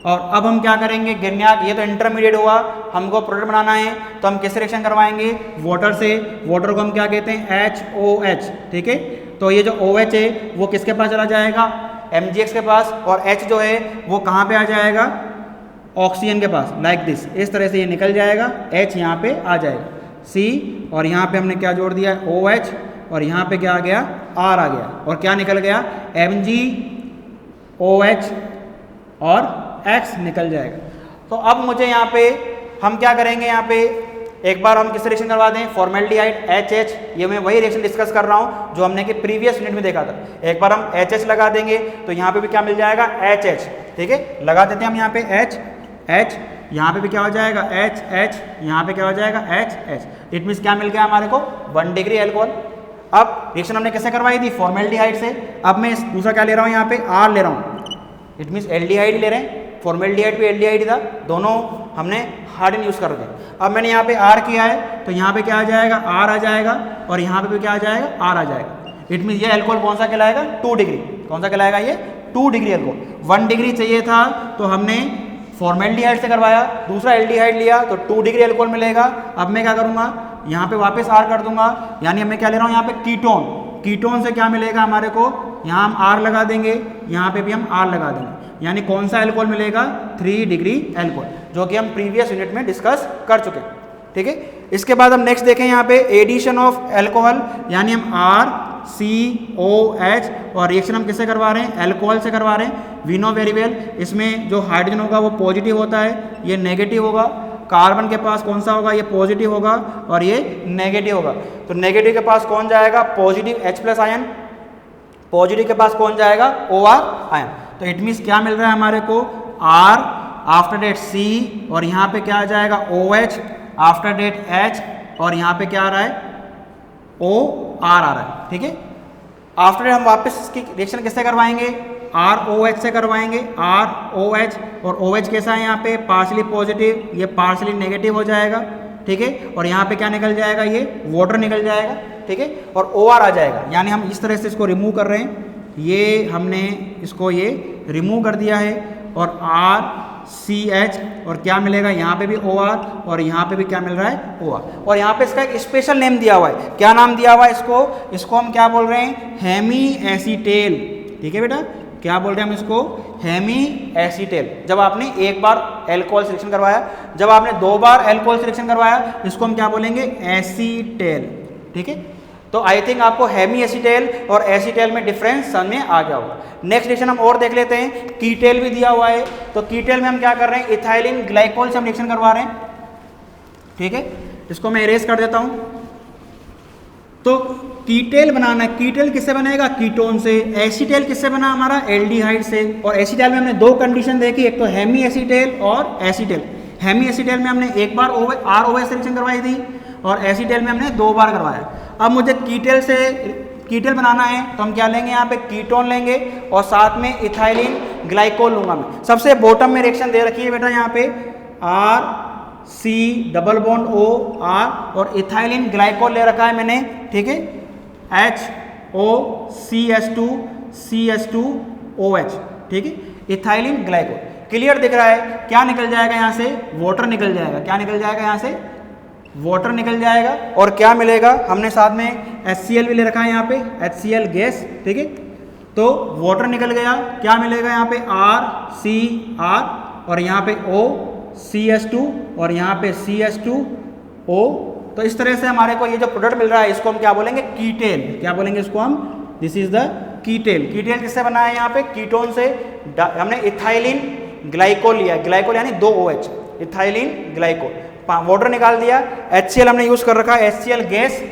और अब हम क्या करेंगे, गिरनियाक, ये तो इंटरमीडिएट हुआ, हमको प्रोडक्ट बनाना है, तो हम किससे रिएक्शन करवाएंगे, वाटर से। वाटर को हम क्या कहते हैं, HOH। ठीक है, तो ये जो OH है वो किसके पास चला जाएगा, MgX के पास, और H जो है वो कहाँ पे आ जाएगा, ऑक्सीजन के पास। लाइक दिस, इस तरह से ये निकल जाएगा, H यहाँ पे आ जाएगा, C, और यहाँ पे हमने क्या जोड़ दिया, OH, और यहाँ पे क्या आ गया, R आ गया, और क्या निकल गया, MgOH और X निकल जाएगा। तो अब मुझे यहाँ पे हम क्या करेंगे, यहाँ पे एक बार हम किस रिएक्शन करवा दें, फॉर्मेल्डिहाइड HH। ये मैं वही रिएक्शन डिस्कस कर रहा हूँ जो हमने कि प्रीवियस यूनिट में देखा था। एक बार हम HH लगा देंगे तो यहाँ पे भी क्या मिल जाएगा, HH। ठीक है, लगा देते हैं हम यहाँ पे H, यहाँ पे भी क्या हो जाएगा, HH, यहाँ पे क्या हो जाएगा, HH। इट मीन्स क्या मिल गया हमारे को, 1 डिग्री एल्कोहल। अब रिएक्शन हमने कैसे करवाई थी, फॉर्मेल्डिहाइड से। अब मैं दूसरा क्या ले रहा हूँ, यहाँ पे R ले रहा हूँ। इट मीन्स एल्डिहाइड ले रहे हैं, फॉर्मेल्डिहाइड भी एल्डिहाइड था, दोनों हमने हार्डन यूज़ कर रहे। अब मैंने यहाँ पे R किया है, तो यहाँ पे क्या आ जाएगा, R आ जाएगा, और यहाँ पे भी क्या आ जाएगा, R आ जाएगा। इट मीन्स ये एल्कोहल कौन सा कहलाएगा, 2 डिग्री। कौन सा कहलाएगा, ये 2 डिग्री एल्कोहल। 1 डिग्री चाहिए था तो हमने फॉर्मेल्डिहाइड से करवाया, दूसरा एल्डिहाइड लिया तो 2 डिग्री एल्कोहल मिलेगा। अब मैं क्या करूँगा, यहाँ पे वापस R कर दूंगा, यानी मैं क्या ले रहा हूँ यहाँ पे, कीटोन। कीटोन से क्या मिलेगा हमारे को, यहाँ हम R लगा देंगे, यहाँ पे भी हम R लगा देंगे, यानी कौन सा एल्कोहल मिलेगा, 3 डिग्री एल्कोहल, जो कि हम प्रीवियस यूनिट में डिस्कस कर चुके हैं। ठीक है, इसके बाद हम नेक्स्ट देखें यहाँ पे एडिशन ऑफ एल्कोहल, यानी हम R COH और रिएक्शन हम किससे करवा रहे हैं, अल्कोहल से करवा रहे हैं। वी नो वेरी वेल इसमें जो हाइड्रोजन होगा वो पॉजिटिव होता है, ये नेगेटिव होगा। कार्बन के पास कौन सा होगा, ये पॉजिटिव होगा और ये नेगेटिव होगा। तो नेगेटिव के पास कौन जाएगा, पॉजिटिव H+ आयन, पॉजिटिव के पास कौन जाएगा, OR आयन। तो इट मीन्स क्या मिल रहा है हमारे को, R आफ्टर डेट C और यहाँ पे क्या आ जाएगा OH आफ्टर डेट H और यहाँ पे क्या आ रहा है OR आ रहा है। ठीक है, आफ्टर डेट हम वापस इसकी रिएक्शन किससे करवाएंगे, ROH से करवाएंगे, ROH और OH कैसा है यहाँ पे पार्शली पॉजिटिव, ये पार्शली नेगेटिव हो जाएगा। ठीक है, और यहाँ पे क्या निकल जाएगा, ये वाटर निकल जाएगा। ठीक है, और OR आ जाएगा, यानी हम इस तरह से इसको रिमूव कर रहे हैं। ये हमने इसको ये रिमूव कर दिया है और RCH और क्या मिलेगा, यहाँ पे भी OR और यहाँ पे भी क्या मिल रहा है OR। और यहाँ पे इसका एक स्पेशल नेम दिया हुआ है, क्या नाम दिया हुआ है इसको हम क्या बोल रहे हैं, हेमी एसीटेल। ठीक है बेटा, क्या बोल रहे हैं हम इसको, हेमी एसीटेल। जब आपने एक बार अल्कोहल सिलेक्शन करवाया, जब आपने 2 बार अल्कोहल सिलेक्शन करवाया, इसको हम क्या बोलेंगे, एसीटेल। ठीक है, तो आई थिंक आपको हेमी एसीटेल और एसीटेल में डिफरेंस समझ में आ गया होगा। नेक्स्ट रिएक्शन हम और देख लेते हैं, कीटेल भी दिया हुआ है। तो कीटेल में हम क्या कर रहे हैं, इथाइलिन ग्लाइकोल से हम रिएक्शन करवा रहे हैं। ठीक है, इसको मैं इरेज कर देता हूं। तो कीटेल बनाना है, कीटेल किससे बनेगा, कीटोन से। एसीटेल किससे बना हमारा, एल्डिहाइड से। और एसीटेल में हमने 2 कंडीशन देखी, एक तो हेमी एसीटेल और एसीटेल। हेमी एसीटेल में हमने एक बार ROH से रिएक्शन करवाई थी और एसीटेल में हमने 2 बार करवाया। अब मुझे कीटेल बनाना है तो हम क्या लेंगे, यहाँ पे कीटोन लेंगे और साथ में इथाइलिन ग्लाइकोल लूंगा मैं। सबसे बॉटम में रिएक्शन दे रखी है बेटा यहाँ पे RC डबल बॉन्ड OR और इथाइलिन ग्लाइकोल ले रखा है मैंने। ठीक है, HOCH2CH2OH। ठीक है, इथाइलिन ग्लाइकोल क्लियर दिख रहा है। क्या निकल जाएगा यहाँ से, वाटर निकल जाएगा। क्या निकल जाएगा यहाँ से, वाटर निकल जाएगा। और क्या मिलेगा, हमने साथ में HCl भी ले रखा है यहाँ पे, HCl गैस। ठीक है, तो वाटर निकल गया। क्या मिलेगा यहाँ पे, RCR और यहाँ पे OCH2 और यहाँ पे CH2O। तो इस तरह से हमारे को ये जो प्रोडक्ट मिल रहा है इसको हम क्या बोलेंगे, कीटेल। क्या बोलेंगे इसको हम, this is the Keitel. Keitel किससे बना है, यहाँ पे कीटोन से। हमने इथाइलिन ग्लाइकोल लिया, ग्लाइकोल यानी 2 OH, इथाइलिन ग्लाइकोल। वाटर निकाल दिया, HCl हमने यूज कर रखा है, HCl गैस।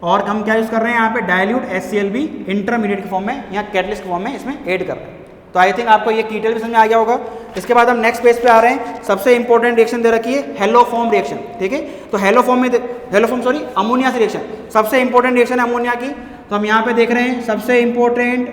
और हम क्या यूज कर रहे हैं यहाँ पे, डाइल्यूट HCl भी इंटरमीडिएट के फॉर्म में या कैटलिस्ट के फॉर्म में इसमें ऐड कर रहे हैं। तो आई थिंक आपको ये कीटेल भी समझ में आ गया होगा। इसके बाद हम नेक्स्ट पेज पे आ रहे हैं। सबसे इंपॉर्टेंट रिएक्शन दे रखी है, हेलोफॉर्म रिएक्शन। ठीक है, तो अमोनिया से रिएक्शन, सबसे इंपॉर्टेंट रिएक्शन है अमोनिया की। तो हम यहाँ पे देख रहे हैं, सबसे इंपॉर्टेंट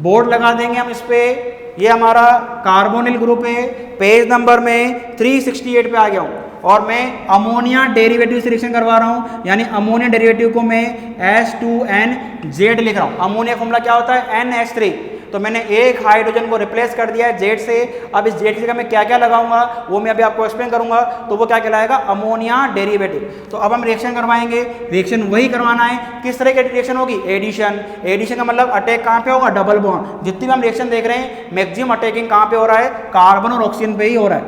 बोर्ड लगा देंगे हम इस पे। ये हमारा कार्बोनिल ग्रुप है, पेज नंबर में 368 पे आ गया हूँ और मैं अमोनिया डेरिवेटिव से रिएक्शन करवा रहा हूँ। यानी अमोनिया डेरिवेटिव को मैं H2NZ लिख रहा हूँ। अमोनिया फॉर्मूला क्या होता है, NH3। तो मैंने एक हाइड्रोजन को रिप्लेस कर दिया है Z से। अब इस Z की जगह मैं क्या क्या लगाऊंगा वो मैं अभी आपको एक्सप्लेन करूंगा। तो वो क्या कहलाएगा, अमोनिया डेरिवेटिव। तो अब हम रिएक्शन करवाएंगे, रिएक्शन वही करवाना है। किस तरह की रिएक्शन होगी, एडिशन। एडिशन का मतलब अटैक कहाँ पे होगा, डबल बॉन्ड। जितनी भी हम रिएक्शन देख रहे हैं मैक्सिमम अटैकिंग कहाँ पे हो रहा है, कार्बन और ऑक्सीजन पे ही हो रहा है।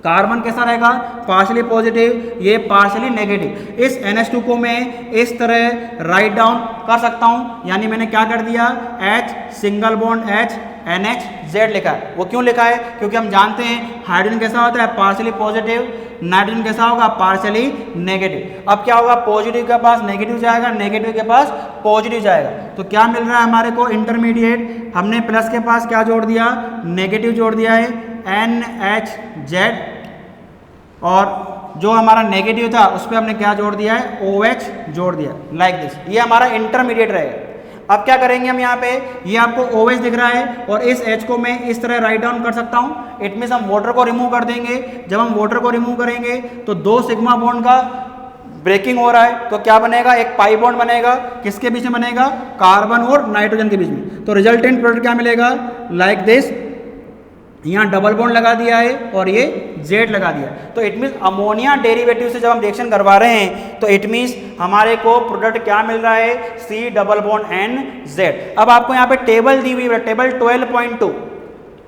कार्बन कैसा रहेगा, पार्शली पॉजिटिव, ये पार्शली नेगेटिव। इस NH2 को मैं इस तरह राइट डाउन कर सकता हूं। यानी मैंने क्या कर दिया, H single bond H NHZ लिखा है। वो क्यों लिखा है, क्योंकि हम जानते हैं हाइड्रोजन कैसा होता है, पार्शली पॉजिटिव, नाइट्रोजन कैसा होगा, पार्शली नेगेटिव। अब क्या होगा, पॉजिटिव के पास नेगेटिव जाएगा, नेगेटिव के पास पॉजिटिव जाएगा। तो क्या मिल रहा है हमारे को, इंटरमीडिएट। हमने प्लस के पास क्या जोड़ दिया, नेगेटिव जोड़ दिया है NHZ और जो हमारा नेगेटिव था उस पर हमने क्या जोड़ दिया है, OH जोड़ दिया, लाइक दिस। ये हमारा इंटरमीडिएट रहेगा। अब क्या करेंगे हम यहाँ पे, ये आपको OH दिख रहा है और इस H को मैं इस तरह राइट डाउन कर सकता हूँ। इट मीन्स हम वाटर को रिमूव कर देंगे। जब हम वाटर को रिमूव करेंगे तो 2 सिग्मा बॉन्ड का ब्रेकिंग हो रहा है। तो क्या बनेगा, एक पाई बॉन्ड बनेगा। किसके बीच में बनेगा, कार्बन और नाइट्रोजन के बीच में। तो रिजल्टेंट प्रोडक्ट क्या मिलेगा, लाइक दिस। यहाँ डबल बॉन्ड लगा दिया है और ये Z लगा दिया। तो इट मीन्स अमोनिया डेरिवेटिव से जब हम रिएक्शन करवा रहे हैं तो इट मीन्स हमारे को प्रोडक्ट क्या मिल रहा है, C डबल बॉन्ड NZ। अब आपको यहाँ पे टेबल दी हुई है, टेबल 12.2।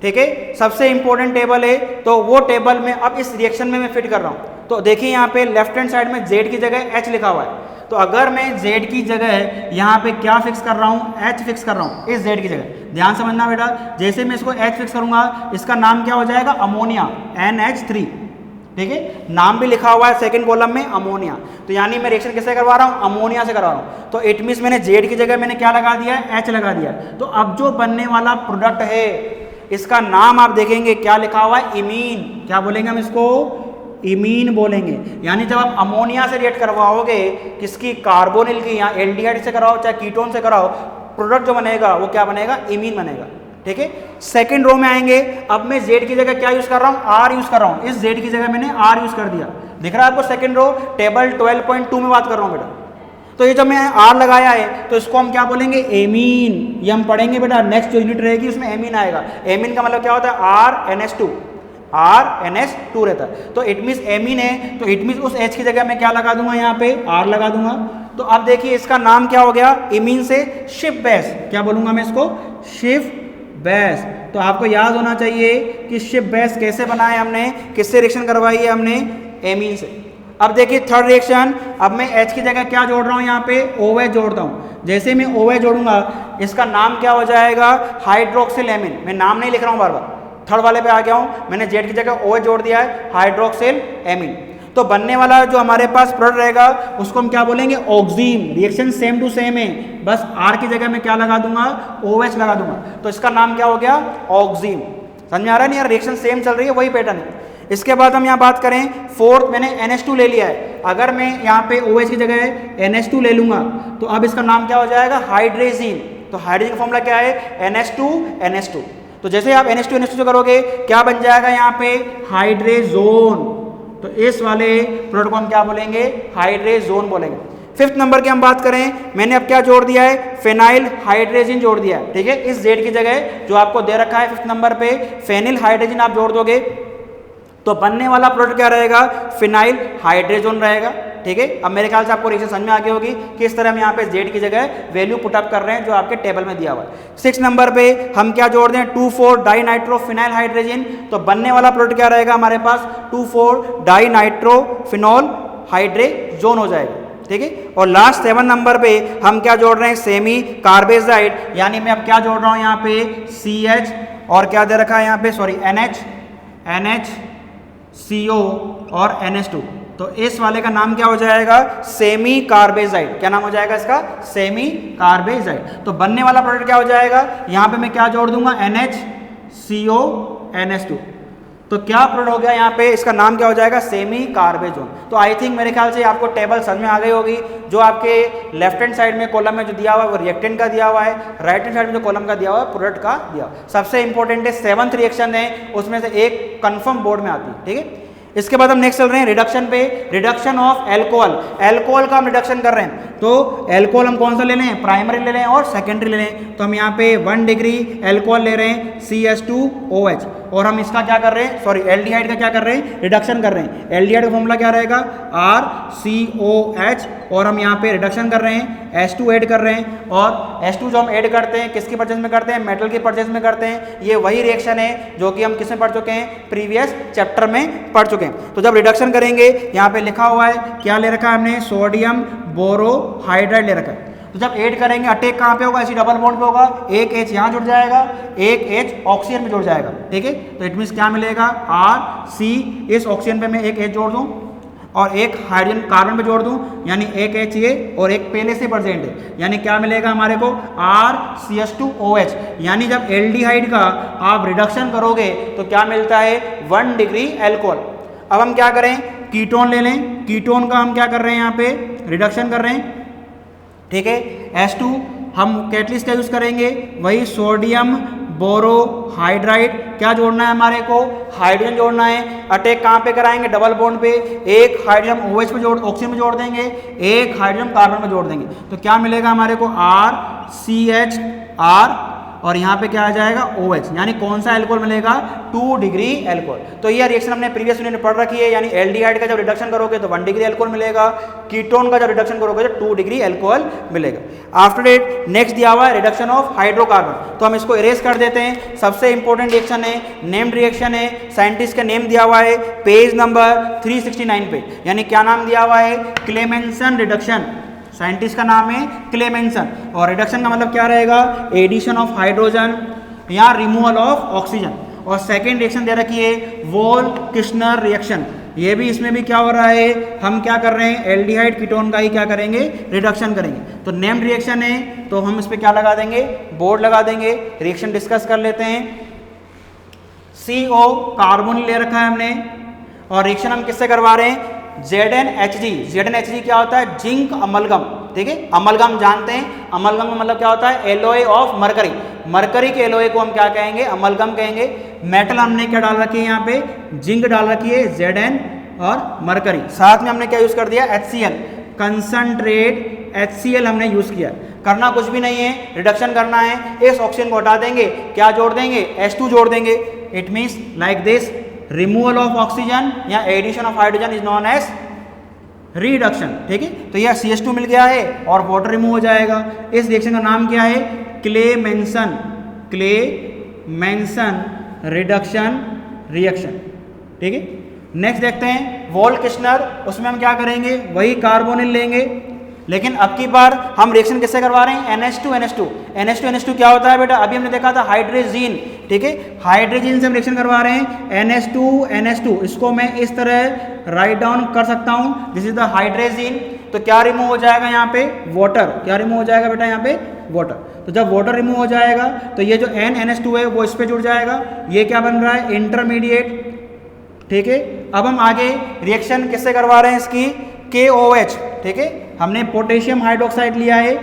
ठीक है, सबसे इंपॉर्टेंट टेबल है। तो वो टेबल में अब इस रिएक्शन में मैं फिट कर रहा हूँ। तो देखिए यहाँ पे लेफ्ट हैंड साइड में Z की जगह H लिखा हुआ है। तो अगर मैं Z की जगह यहाँ पे क्या फिक्स कर रहा हूँ, H फिक्स कर रहा हूँ इस Z की जगह, ध्यान समझना बेटा, जैसे मैं इसको H फिक्स करूंगा इसका नाम क्या हो जाएगा, अमोनिया, NH3, ठीक है, नाम भी लिखा हुआ है सेकंड कॉलम में अमोनिया। तो यानी मैं रिएक्शन किससे करवा रहा हूँ, अमोनिया से करवा रहा हूँ। तो इट मीन्स मैंने Z की जगह मैंने क्या लगा दिया है, H लगा दिया। तो अब जो बनने वाला प्रोडक्ट है इसका नाम आप देखेंगे क्या लिखा हुआ है, इमीन। क्या बोलेंगे हम इसको, इमीन बोलेंगे। यानी जब आप अमोनिया से रिएक्ट करवाओगे किसकी, कार्बोनिल की, या एल्डिहाइड से कराओ चाहे कीटोन से कराओ, प्रोडक्ट जो बनेगा वो क्या बनेगा, इमीन बनेगा, ठीक है। सेकंड रो में आएंगे, अब मैं Z की जगह क्या यूज कर रहा हूँ, R यूज कर रहा हूँ, इस Z की जगह मैंने R यूज कर दिया, दिख रहा है आपको सेकंड रो, टेबल 12.2 में बात कर रहा हूँ बेटा। तो ये जब मैं R लगाया है तो इसको हम क्या बोलेंगे, एमीन। ये हम पढ़ेंगे बेटा, नेक्स्ट जो यूनिट रहेगी उसमें एमीन आएगा। एमीन का मतलब क्या होता है, RNH2, RNH2 रहता है। तो इट मीन्स एमीन है, तो इट मीन्स उस H की जगह मैं क्या लगा दूंगा, यहाँ पे R लगा दूंगा। तो अब देखिए इसका नाम क्या हो गया, इमीन से शिप बेस, क्या बोलूंगा मैं इसको, शिप बेस। तो आपको याद होना चाहिए कि शिप बेस कैसे बनाए हमने, किससे रिएक्शन करवाई है हमने, एमीन से। अब देखिए थर्ड रिएक्शन, अब मैं H की जगह क्या जोड़ रहा हूँ, यहाँ पे OH जोड़ता हूँ। जैसे मैं OH जोड़ूंगा इसका नाम क्या हो जाएगा, हाइड्रोक्सिल एमीन। मैं नाम नहीं लिख रहा हूँ बार बार, थर्ड वाले पे आ गया हूँ, मैंने Z की जगह OH जोड़ दिया है, हाइड्रोक्सिल एमीन। तो बनने वाला जो हमारे पास प्रोडक्ट रहेगा उसको हम क्या बोलेंगे, ऑक्सीम। रिएक्शन सेम टू सेम है, बस R की जगह मैं क्या लगा दूंगा, OH लगा दूंगा। तो इसका नाम क्या हो गया, ऑक्सीम। समझ में आ रहा है नहीं यार, रिएक्शन सेम चल रही है, वही पैटर्न है। इसके बाद हम यहाँ बात करें, फोर्थ मैंने NH2 ले लिया है। अगर मैं यहाँ पे OH की जगह NH2 ले लूंगा तो अब इसका नाम क्या हो जाएगा, हाइड्रेजीन। तो हाइड्रोजन का फॉर्मूला क्या है, NH2NH2। तो जैसे आप NH2NH2 करोगे क्या बन जाएगा यहाँ पे, हाइड्रेजोन। तो इस वाले प्रोडक्ट को हम क्या बोलेंगे, हाइड्रेजोन बोलेंगे। फिफ्थ नंबर की हम बात करें, मैंने अब क्या जोड़ दिया है, फेनाइल हाइड्रेजिन जोड़ दिया है, ठीक है। इस Z की जगह जो आपको दे रखा है फिफ्थ नंबर पे, फेनिल हाइड्रोजन आप जोड़ दोगे तो बनने वाला प्रोडक्ट क्या रहेगा, फिनाइल हाइड्रोजन रहेगा, ठीक है। अब मेरे ख्याल से आपको रिएक्शन समझ में आ गई होगी कि इस तरह हम यहाँ पे Z की जगह वैल्यू पुटअप कर रहे हैं जो आपके टेबल में दिया हुआ है। 6 नंबर पे हम क्या जोड़ दें, 2,4 डाइनाइट्रोफिनाइल हाइड्रोजन। तो बनने वाला प्रोडक्ट क्या रहेगा हमारे पास, 2,4 डाइनाइट्रोफिनॉल हाइड्रोजन हो जाएगा, ठीक है। और लास्ट 7 नंबर पे हम क्या जोड़ रहे हैं, सेमी कार्बेजाइड। यानी मैं अब क्या जोड़ रहा हूँ यहाँ पे, CH और क्या दे रखा है यहाँ पे, सॉरी NH CO और NH2। तो इस वाले का नाम क्या हो जाएगा, सेमी कार्बेजाइड। क्या नाम हो जाएगा इसका, सेमी कार्बेजाइड। तो बनने वाला प्रोडक्ट क्या हो जाएगा, यहाँ पे मैं क्या जोड़ दूंगा, NHCO NH2। तो क्या प्रोडक्ट हो गया यहाँ पे, इसका नाम क्या हो जाएगा, सेमी कार्बेजोन। तो आई थिंक मेरे ख्याल से आपको टेबल समझ में आ गई होगी। जो आपके लेफ्ट हैंड साइड में कॉलम में जो दिया हुआ है वो रिएक्टेंट का दिया हुआ है, राइट हैंड साइड में जो कॉलम का दिया हुआ है प्रोडक्ट का दिया हुआ है। सबसे इंपॉर्टेंट है 7th रिएक्शन है, उसमें से एक कंफर्म बोर्ड में आती है, ठीक है। इसके बाद हम नेक्स्ट चल रहे हैं रिडक्शन पे, रिडक्शन ऑफ एल्कोहल। एल्कोहल का हम रिडक्शन कर रहे हैं, तो एल्कोहल हम कौन सा ले लें, प्राइमरी ले लें और सेकेंडरी ले लें। तो हम यहाँ पे 1 डिग्री एल्कोहल ले रहे हैं, CH2OH। और हम इसका क्या कर रहे हैं, सॉरी एल्डिहाइड का क्या कर रहे हैं, रिडक्शन कर रहे हैं। एल्डिहाइड का फॉर्मूला क्या रहेगा, RCOH। और हम यहाँ पे रिडक्शन कर रहे हैं, H2 ऐड कर रहे हैं। और H2 जो हम ऐड करते हैं किसकी परचेज में करते हैं, मेटल की परचेज में करते हैं। ये वही रिएक्शन है जो कि हम किस में पढ़ चुके हैं, प्रीवियस चैप्टर में पढ़ चुके हैं। तो जब रिडक्शन करेंगे, यहाँ पे लिखा हुआ है क्या ले रखा है हमने, सोडियम बोरोहाइड्राइड ले रखा है। तो जब ऐड करेंगे अटैक कहाँ पे होगा, इसी डबल बॉन्ड पे होगा। एक H यहाँ जुड़ जाएगा, एक H ऑक्सीजन में जुड़ जाएगा, ठीक है। तो इट मीन्स क्या मिलेगा, RC, इस ऑक्सीजन पे मैं एक H जोड़ दूँ और एक हाइड्रोजन कार्बन पे जोड़ दूं, यानी एक H ये और एक पहले से प्रेजेंट है, यानी क्या मिलेगा हमारे को, RCH2OH। यानी जब एल्डिहाइड का आप रिडक्शन करोगे तो क्या मिलता है, 1 डिग्री एल्कोहल। अब हम क्या करें, कीटोन ले लें। कीटोन का हम क्या कर रहे हैं, यहाँ पे रिडक्शन कर रहे हैं, ठीक है। H2 हम कैटलिस्ट का यूज करेंगे, वही सोडियम बोरोहाइड्राइड। क्या जोड़ना है हमारे को, हाइड्रोजन जोड़ना है। अटैक कहाँ पे कराएंगे, डबल बॉन्ड पे। एक हाइड्रोजन OH पे जोड़, ऑक्सीजन में जोड़ देंगे, एक हाइड्रोजन कार्बन में जोड़ देंगे। तो क्या मिलेगा हमारे को, RCHR और यहाँ पे क्या आ जाएगा, OH। यानी कौन सा एल्कोहल मिलेगा, 2 डिग्री एल्कोहल। तो ये रिएक्शन हमने प्रीवियस यूनिट में पढ़ रखी है। यानी एल्डिहाइड का जब रिडक्शन करोगे तो 1 डिग्री एल्कोहल मिलेगा, कीटोन का जब रिडक्शन करोगे तो 2 डिग्री एल्कोहल मिलेगा। आफ्टर डेट नेक्स्ट दिया हुआ है रिडक्शन ऑफ हाइड्रोकार्बन। तो हम इसको इरेज कर देते हैं। सबसे इंपॉर्टेंट रिएक्शन है, नेम्ड रिएक्शन है, साइंटिस्ट का नेम दिया हुआ है पेज नंबर 369 पे। यानी क्या नाम दिया हुआ है, क्लेमेंसन रिडक्शन। साइंटिस्ट का नाम है क्लेमेंसन। और रिडक्शन का मतलब क्या रहेगा, एडिशन ऑफ हाइड्रोजन या रिमूवल ऑफ ऑक्सीजन। और सेकेंड रिएक्शन दे रखी है वोल किश्नर रिएक्शन, ये भी इसमें भी क्या हो रहा है, हम क्या कर रहे हैं, एल्डिहाइड कीटोन का ही क्या करेंगे, रिडक्शन करेंगे। तो नेम्ड रिएक्शन है तो हम इस पर क्या लगा देंगे, बोर्ड लगा देंगे। रिएक्शन डिस्कस कर लेते हैं। CO कार्बन ले रखा है हमने और रिएक्शन हम किससे करवा रहे हैं, ZnHg। ZnHg क्या होता है, जिंक अमलगम, ठीक है। अमलगम जानते हैं, अमलगम का मतलब क्या होता है, एलॉय ऑफ मरकरी। मरकरी के एलॉय को हम क्या कहेंगे, अमलगम कहेंगे। मेटल हमने क्या डाल रखी है यहाँ पे, जिंक डाल रखी है, Zn और मरकरी। साथ में हमने क्या यूज कर दिया, HCl, कंसंट्रेट HCl हमने यूज किया। करना कुछ भी नहीं है, रिडक्शन करना है। इस ऑक्सीजन को हटा देंगे, क्या जोड़ देंगे, H2 जोड़ देंगे। It means like this, removal of oxygen या addition of hydrogen is known as reduction, ठीक है। तो यह CH2 मिल गया है और वाटर रिमूव हो जाएगा। इस रिएक्शन का नाम क्या है, क्लेमेंसन, क्लेमेंसन रिडक्शन रिएक्शन, ठीक है। नेक्स्ट देखते हैं वोल किश्नर, उसमें हम क्या करेंगे, वही कार्बोनिल लेंगे, लेकिन अब की बार हम रिएक्शन किससे करवा रहे हैं, NH2 NH2 क्या होता है बेटा, अभी हमने देखा था हाइड्रोजीन, ठीक है। हाइड्रोजीन से हम रिएक्शन करवा रहे हैं, NH2 इसको मैं इस तरह राइट डाउन कर सकता हूं, दिस इज द हाइड्रोजीन। तो क्या रिमूव हो जाएगा यहाँ पे, वाटर, क्या रिमूव हो जाएगा बेटा यहाँ पे, वाटर। तो जब वाटर रिमूव हो जाएगा तो ये जो NH2 है वो इस पे जुड़ जाएगा, ये क्या बन रहा है, इंटरमीडिएट, ठीक है। अब हम आगे रिएक्शन किससे करवा रहे हैं इसकी, KOH, ठीक है। हमने पोटेशियम हाइड्रोक्साइड लिया है,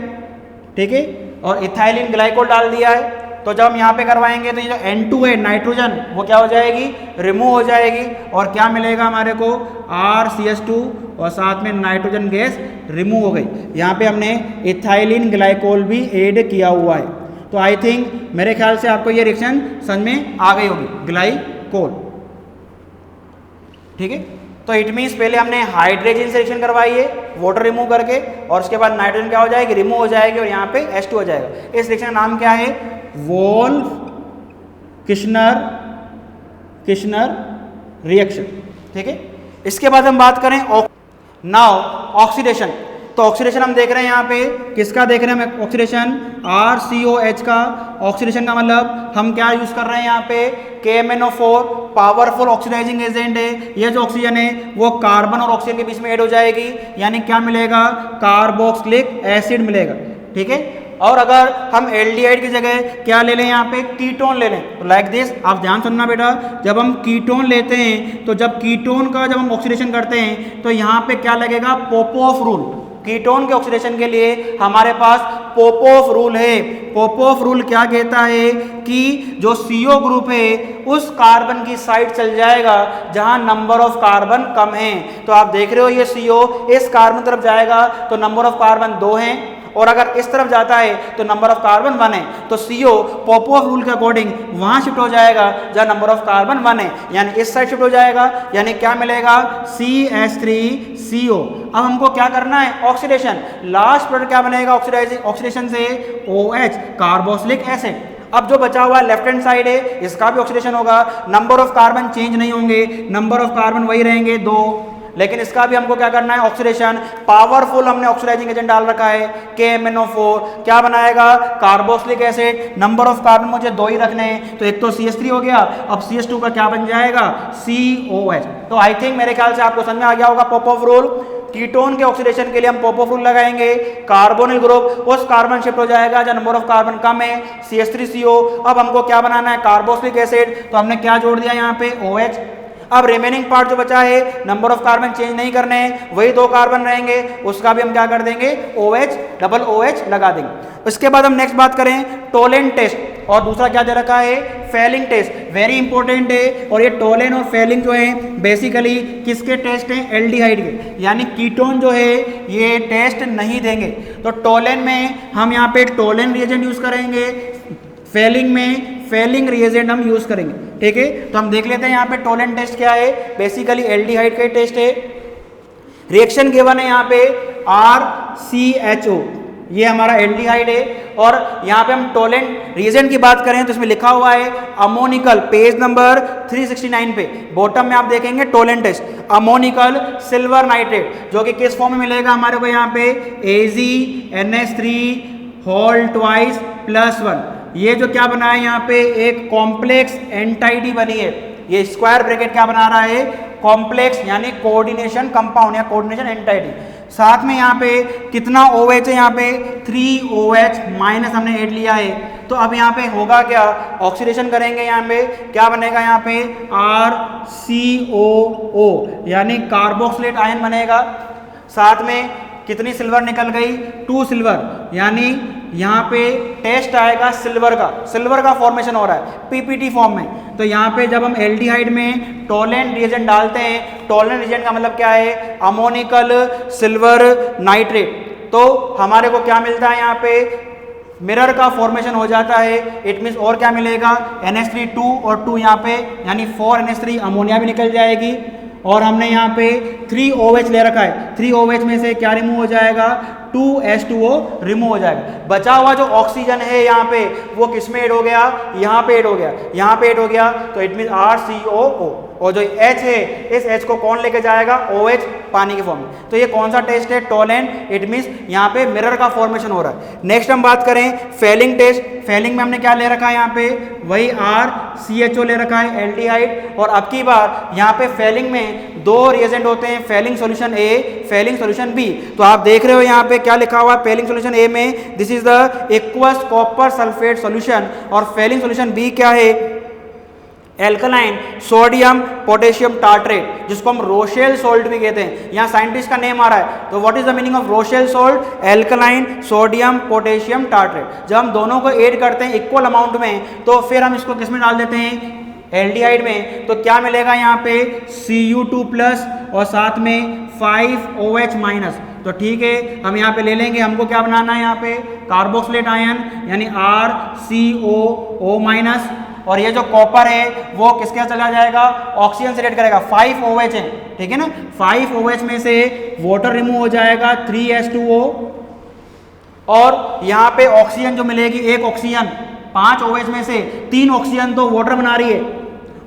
ठीक है, और इथाइलिन ग्लाइकोल डाल दिया है। तो जब हम यहाँ पे करवाएंगे तो ये जो N2 है, नाइट्रोजन, वो क्या हो जाएगी, रिमूव हो जाएगी। और क्या मिलेगा हमारे को, RCH2, और साथ में नाइट्रोजन गैस रिमूव हो गई। यहाँ पे हमने इथाइलिन ग्लाइकोल भी ऐड किया हुआ है। तो आई थिंक मेरे ख्याल से आपको ये रिएक्शन समझ में आ गई होगी, ग्लाइकोल, ठीक है। तो इट मीन्स पहले हमने हाइड्रोजन से रिएक्शन करवाई है वाटर रिमूव करके, और उसके बाद नाइट्रोजन क्या हो जाएगी, रिमूव हो जाएगी, और यहाँ पे H2 हो जाएगा। इस रिएक्शन का नाम क्या है, वोल किश्नर रिएक्शन, ठीक है। इसके बाद हम बात करें नाउ ऑक्सीडेशन। तो ऑक्सीडेशन हम देख रहे हैं यहाँ पे, किसका देख रहे हैं हम ऑक्सीडेशन, RCOH का। ऑक्सीडेशन का मतलब हम क्या यूज कर रहे हैं यहाँ पे, KMnO4, पावरफुल ऑक्सीडाइजिंग एजेंट है। ये जो ऑक्सीजन है वो कार्बन और ऑक्सीजन के बीच में ऐड हो जाएगी, यानी क्या मिलेगा, कार्बोक्सिलिक एसिड मिलेगा, ठीक है। और अगर हम एल्डिहाइड की जगह क्या ले लें, यहाँ पे कीटोन ले लें, तो लाइक दिस, आप ध्यान सुनना बेटा, जब हम कीटोन लेते हैं तो जब कीटोन का जब हम ऑक्सीडेशन करते हैं तो यहाँ पे क्या लगेगा, पोपोफ रूल। कीटोन के ऑक्सीडेशन के लिए हमारे पास पोपोफ रूल है। पोपोफ रूल क्या कहता है कि जो CO ग्रुप है उस कार्बन की साइड चल जाएगा जहां नंबर ऑफ कार्बन कम है। तो आप देख रहे हो ये CO इस कार्बन तरफ जाएगा तो नंबर ऑफ कार्बन 2 है, और अगर इस तरफ जाता है तो नंबर ऑफ कार्बन 1 है। तो CO पोपोफ रूल के अकॉर्डिंग वहां शिफ्ट हो जाएगा जहां नंबर ऑफ कार्बन 1 है, यानी इस साइड शिफ्ट हो जाएगा, यानी क्या मिलेगा, CH3CO। अब हमको क्या करना है, ऑक्सीडेशन। लास्ट प्रोडक्ट क्या बनेगा ऑक्सीडेशन से, OH, कार्बोक्सिलिक एसिड। अब जो बचा हुआ लेफ्ट हैंड साइड है इसका भी ऑक्सीडेशन होगा, नंबर ऑफ कार्बन चेंज नहीं होंगे, नंबर ऑफ कार्बन वही रहेंगे 2, लेकिन इसका भी हमको क्या करना है, ऑक्सीडेशन। पावरफुल हमने ऑक्सीडाइजिंग एजेंट डाल रखा है, KMnO4 क्या बनाएगा, carboxylic acid. Number of carbon मुझे 2 ही रखने हैं, तो एक तो CH3 हो गया, अब CH2 का क्या बन जाएगा, COH। तो आई थिंक मेरे ख्याल से आपको समझ में आ गया होगा पोपोफ रूल। कीटोन के ऑक्सीडेशन के लिए हम पोपोफ रूल लगाएंगे, कार्बोनिल ग्रुप उस कार्बन शिफ्ट हो जाएगा जहां नंबर ऑफ कार्बन कम है, CH3CO। अब हमको क्या बनाना है, कार्बोक्सिलिक एसिड, तो हमने क्या जोड़ दिया यहाँ पे, OH। अब रिमेनिंग पार्ट जो बचा है, नंबर ऑफ कार्बन चेंज नहीं करने हैं, वही 2 कार्बन रहेंगे, उसका भी हम क्या कर देंगे, OH, डबल OH लगा देंगे। उसके बाद हम नेक्स्ट बात करें टोलेन टेस्ट, और दूसरा क्या दे रखा है, फेलिंग टेस्ट, वेरी इंपॉर्टेंट है। और ये टोलेन और फेलिंग जो है बेसिकली किसके टेस्ट हैं, एल्डिहाइड के, यानी कीटोन जो है ये टेस्ट नहीं देंगे। तो टोलेन में हम यहाँ पे टोलेन रिएजेंट यूज करेंगे, फेलिंग में फेलिंग रिएजेंट हम यूज करेंगे, ठीक है। तो हम देख लेते हैं यहाँ पे टोलेन टेस्ट क्या है, बेसिकली एल्डिहाइड का टेस्ट है। रिएक्शन गिवन है यहाँ पे RCHO, ये हमारा एल्डिहाइड है। और यहाँ पे हम टोलेंट रिएजेंट की बात करें तो इसमें लिखा हुआ है अमोनिकल, पेज नंबर 369 पे बॉटम में आप देखेंगे Tollens test, ammoniacal silver nitrate, जो कि किस फॉर्म में मिलेगा हमारे को यहाँ पे AgNH3 होल ट्वाइस +1। ये जो क्या बना है यहाँ पे एक कॉम्प्लेक्स एंटाइडी बनी है, ये स्क्वायर ब्रैकेट क्या बना रहा है, कॉम्प्लेक्स यानी कोऑर्डिनेशन कंपाउंड या कोऑर्डिनेशन एंटाइडी। साथ में यहाँ पे कितना OH है, यहाँ पे 3OH माइनस हमने 8 लिया है। तो अब यहाँ पे होगा क्या, ऑक्सीडेशन करेंगे, यहाँ पे क्या बनेगा, यहाँ पे RCOO यानी कार्बोक्सिलेट आयन बनेगा। साथ में कितनी सिल्वर निकल गई, 2 सिल्वर, यानी यहाँ पे टेस्ट आएगा सिल्वर का फॉर्मेशन हो रहा है PPT फॉर्म में। तो यहाँ पे जब हम एल्डिहाइड में टोलेंट रिएजेंट डालते हैं, टोलेंट रिएजेंट का मतलब क्या है, अमोनिकल सिल्वर नाइट्रेट, तो हमारे को क्या मिलता है, यहाँ पे मिरर का फॉर्मेशन हो जाता है। इट मीन्स और क्या मिलेगा, NH3 2 और 2 यहाँ पे यानी 4NH3 अमोनिया भी निकल जाएगी। और हमने यहाँ पे 3OH ले रखा है, 3OH में से क्या रिमूव हो जाएगा, 2H2O रिमूव हो जाएगा। बचा हुआ जो ऑक्सीजन है यहाँ पे वो किस में ऐड हो गया, यहाँ पे ऐड हो गया, यहाँ पे ऐड हो गया। तो इट मीन RCOO, और जो H है इस H को कौन लेके जाएगा, OH पानी के फॉर्म में। तो ये कौन सा टेस्ट है, टोलेंट। इट मीन्स यहाँ पे मिरर का फॉर्मेशन हो रहा है। नेक्स्ट हम बात करें फेलिंग टेस्ट। फेलिंग में हमने क्या ले रखा है, यहाँ पे वही RCHO ले रखा है, एल्डिहाइड। और अब की बार यहाँ पे फेलिंग में 2 रिएजेंट होते हैं, Fehling solution A, Fehling solution B। तो आप देख रहे हो यहाँ पे क्या लिखा हुआ है, फेलिंग सोल्यूशन A में this is the aqueous copper sulphate solution, और फेलिंग सोल्यूशन B क्या है, एल्कलाइन सोडियम पोटेशियम टार्ट्रेट, जिसको हम रोशेल सोल्ट भी कहते हैं। यहाँ साइंटिस्ट का नेम आ रहा है। तो what is the meaning of Rochelle salt, alkaline sodium potassium tartrate. जब हम दोनों को ऐड करते हैं इक्वल अमाउंट में, तो फिर हम इसको किस में डाल देते हैं, एल्डिहाइड में। तो क्या मिलेगा यहाँ पे Cu2+ और साथ में 5OH माइनस। तो ठीक है, हम यहाँ पे ले लेंगे, हमको क्या बनाना है यहाँ पे, कार्बोक्सिलेट आयन यानी RCOO माइनस। और ये जो कॉपर है वो किसके साथ चला जाएगा, ऑक्सीजन से रिएक्ट करेगा, 5OH है, ठीक है ना। 5OH में से वाटर रिमूव हो जाएगा, 3H2O। और यहाँ पे ऑक्सीजन जो मिलेगी, एक ऑक्सीजन, 5 OH में से 3 ऑक्सीजन तो वाटर बना रही है,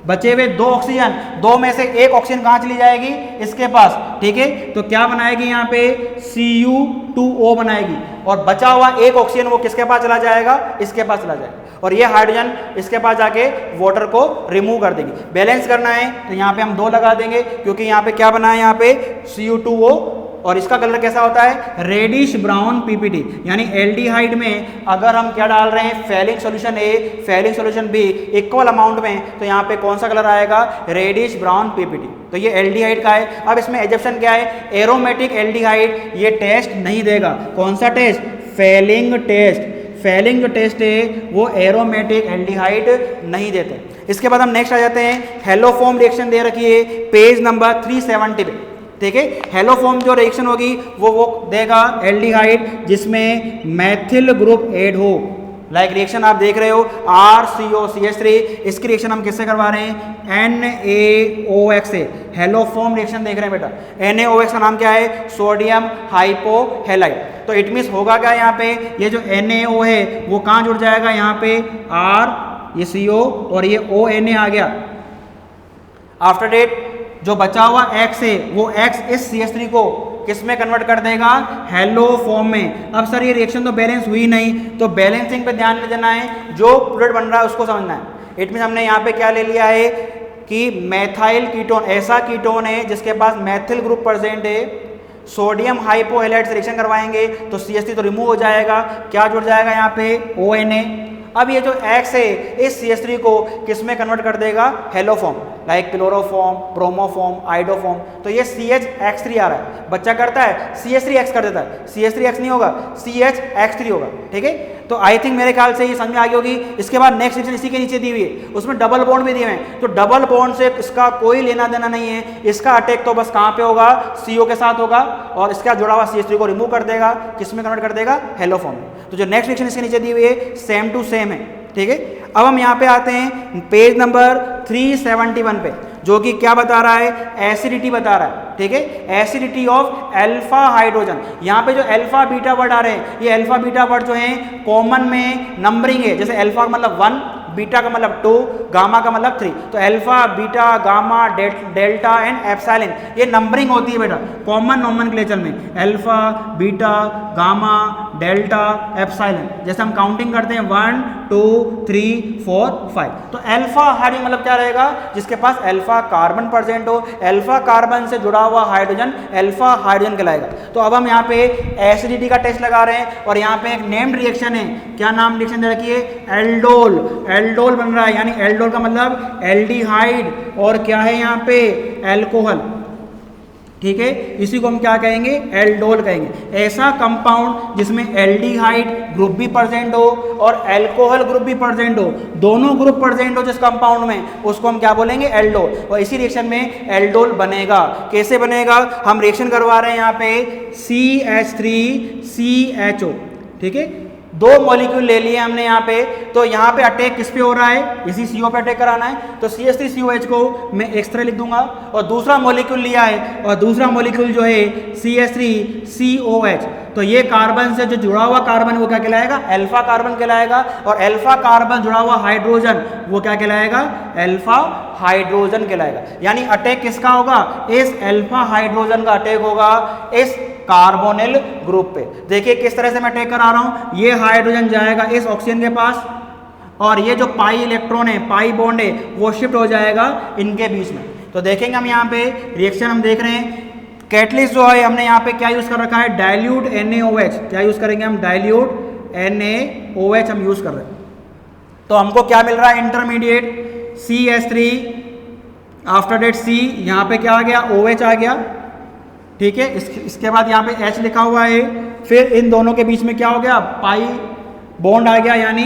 बचे हुए 2 ऑक्सीजन, 2 में से 1 ऑक्सीजन कहाँ चली जाएगी, इसके पास, ठीक है। तो क्या बनाएगी यहाँ पे, Cu2O बनाएगी, और बचा हुआ 1 ऑक्सीजन वो किसके पास चला जाएगा, इसके पास चला जाएगा। और ये हाइड्रोजन इसके पास जाके वाटर को रिमूव कर देगी। बैलेंस करना है तो यहाँ पे हम 2 लगा देंगे, क्योंकि यहाँ पे क्या बना है, यहाँ पे Cu2O, और इसका कलर कैसा होता है, रेडिश ब्राउन PPT। यानी एल्डिहाइड में अगर हम क्या डाल रहे हैं, Fehling solution A, Fehling solution B equal amount में, तो यहाँ पे कौन सा कलर आएगा, रेडिश ब्राउन PPT। तो ये एल्डिहाइड का है। अब इसमें एजप्शन क्या है, एरोमेटिक एल्डिहाइड ये टेस्ट नहीं देगा। कौन सा टेस्ट, फेलिंग टेस्ट। फेलिंग जो टेस्ट है वो एरोमेटिक एल्डिहाइड नहीं देते। इसके बाद हम नेक्स्ट आ जाते हैं, हेलोफॉर्म रिएक्शन दे रखी है पेज नंबर 370 पे, ठीक है। हेलोफॉर्म जो रिएक्शन होगी वो देगा एल्डिहाइड जिसमें मैथिल ग्रुप ऐड हो। लाइक रिएक्शन आप देख रहे हो RCOCH3, इसकी रिएक्शन हम किससे करवा रहे हैं, NaOH से। हेलोफॉर्म रिएक्शन देख रहे हैं बेटा। NaOH का नाम क्या है, सोडियम हाइपोहेलाइड। तो इट मीन्स होगा क्या, यहाँ पे ये जो NaO है वो कहाँ जुड़ जाएगा, यहाँ पे R, ये CO और ये ONA आ गया। आफ्टर डेट जो बचा हुआ X है वो X इस CH3 को किस में कन्वर्ट कर देगा, हेलो फॉर्म में। अब सर ये रिएक्शन तो बैलेंस हुई नहीं, तो बैलेंसिंग पे ध्यान देना है, जो प्रोडक्ट बन रहा है उसको समझना है। इट मीन हमने यहाँ पे क्या ले लिया है कि मैथाइल कीटोन, ऐसा कीटोन है जिसके पास मैथिल ग्रुप प्रेजेंट है। सोडियम हाइपोहेलाइड से रिएक्शन करवाएंगे तो CH3 तो रिमूव हो जाएगा, क्या जुड़ जाएगा यहाँ पे, ONA। अब ये जो X है इस CH3 को किस में कन्वर्ट कर देगा, haloform, like chloroform, bromoform, iodoform. तो ये CHX3 आ रहा है, बच्चा करता है CH3X कर देता है, CH3X नहीं होगा, CHX3 होगा, ठीक है। तो आई थिंक मेरे ख्याल से ये समझ में आ गई होगी। इसके बाद नेक्स्ट रिएक्शन इसी के नीचे दी हुई है, उसमें डबल बॉन्ड भी दिए हुए हैं। तो डबल बॉन्ड से इसका कोई लेना देना नहीं है, इसका अटैक तो बस कहाँ पे होगा, CO के साथ होगा, और इसका जुड़ा हुआ CH3 को रिमूव कर देगा, किस में कन्वर्ट कर देगा, हेलोफॉर्म में। तो जो नेक्स्ट रिएक्शन इसके नीचे दी हुई है सेम टू सेम है, ठीक है। अब हम यहाँ पे आते हैं पेज नंबर 371 पे। जो कि क्या बता रहा है, एसिडिटी बता रहा है, ठीक है, एसिडिटी ऑफ अल्फा हाइड्रोजन। यहाँ पे जो अल्फा बीटा वर्ड आ रहे हैं, ये अल्फा बीटा वर्ड जो है कॉमन में नंबरिंग है, जैसे अल्फा का मतलब 1, बीटा का मतलब 2, गामा का मतलब 3, तो alpha beta gamma delta and epsilon ये नंबरिंग होती है बेटा कॉमन नोमेनक्लेचर में, alpha beta gamma delta epsilon. जैसे हम काउंटिंग करते हैं 1 2 3 4 5, तो अल्फा हाइड्रोजन मतलब क्या रहेगा, जिसके पास अल्फा कार्बन प्रेजेंट हो, अल्फा कार्बन से जुड़ा हुआ हाइड्रोजन अल्फा हाइड्रोजन कहलाएगा। तो अब हम यहाँ पे एसिडिटी का टेस्ट लगा रहे हैं और यहाँ पे एक नेम्ड रिएक्शन है, क्या नाम रिएक्शन दे रखी है, एल्डोल, एल्डोल बन रहा है, यानी एल्डोल का मतलब एल्डिहाइड और क्या है यहाँ पे अल्कोहल, ठीक है, इसी को हम क्या कहेंगे, एल्डोल कहेंगे। ऐसा कंपाउंड जिसमें एल्डिहाइड ग्रुप भी प्रेजेंट हो और अल्कोहल ग्रुप भी प्रेजेंट हो, दोनों ग्रुप प्रेजेंट हो जिस कंपाउंड में, उसको हम क्या बोलेंगे, एल्डोल। और इसी रिएक्शन में एल्डोल बनेगा। कैसे बनेगा, हम रिएक्शन करवा रहे हैं यहाँ पे CH3CHO, ठीक है, 2 मॉलिक्यूल ले लिए हमने यहाँ पे, तो यहाँ पे अटैक किस पे हो रहा है, इसी CO पे अटैक कराना है, तो CH3COH को मैं एक्स तरह लिख दूंगा, और दूसरा मॉलिक्यूल लिया है और दूसरा मॉलिक्यूल जो है CH3COH, तो ये कार्बन से जो जुड़ा हुआ कार्बन वो क्या कहलाएगा, अल्फा कार्बन कहलाएगा, और अल्फा कार्बन जुड़ा हुआ हाइड्रोजन वो क्या कहलाएगा, अल्फा हाइड्रोजन कहलाएगा। यानी अटैक किसका होगा, इस अल्फा हाइड्रोजन का अटैक होगा इस कार्बोनिल ग्रुप पे। देखिए किस तरह से मैं अटैक करा रहा हूं, ये हाइड्रोजन जाएगा इस ऑक्सीजन के पास और ये जो पाई इलेक्ट्रॉन है, पाई बॉन्ड है, वो शिफ्ट हो जाएगा इनके बीच में। तो देखेंगे हम यहाँ पे रिएक्शन हम देख रहे हैं, कैटलिस्ट जो है हमने यहाँ पे क्या यूज कर रखा है, डाइल्यूट NaOH, क्या यूज करेंगे हम, डाइल्यूट NaOH हम यूज कर रहे हैं। तो हमको क्या मिल रहा है, intermediate CH3, after date C, यहाँ पे क्या आ गया, OH आ गया, ठीक है, इसके बाद यहाँ पे H लिखा हुआ है, फिर इन दोनों के बीच में क्या हो गया, पाई बॉन्ड आ गया, यानी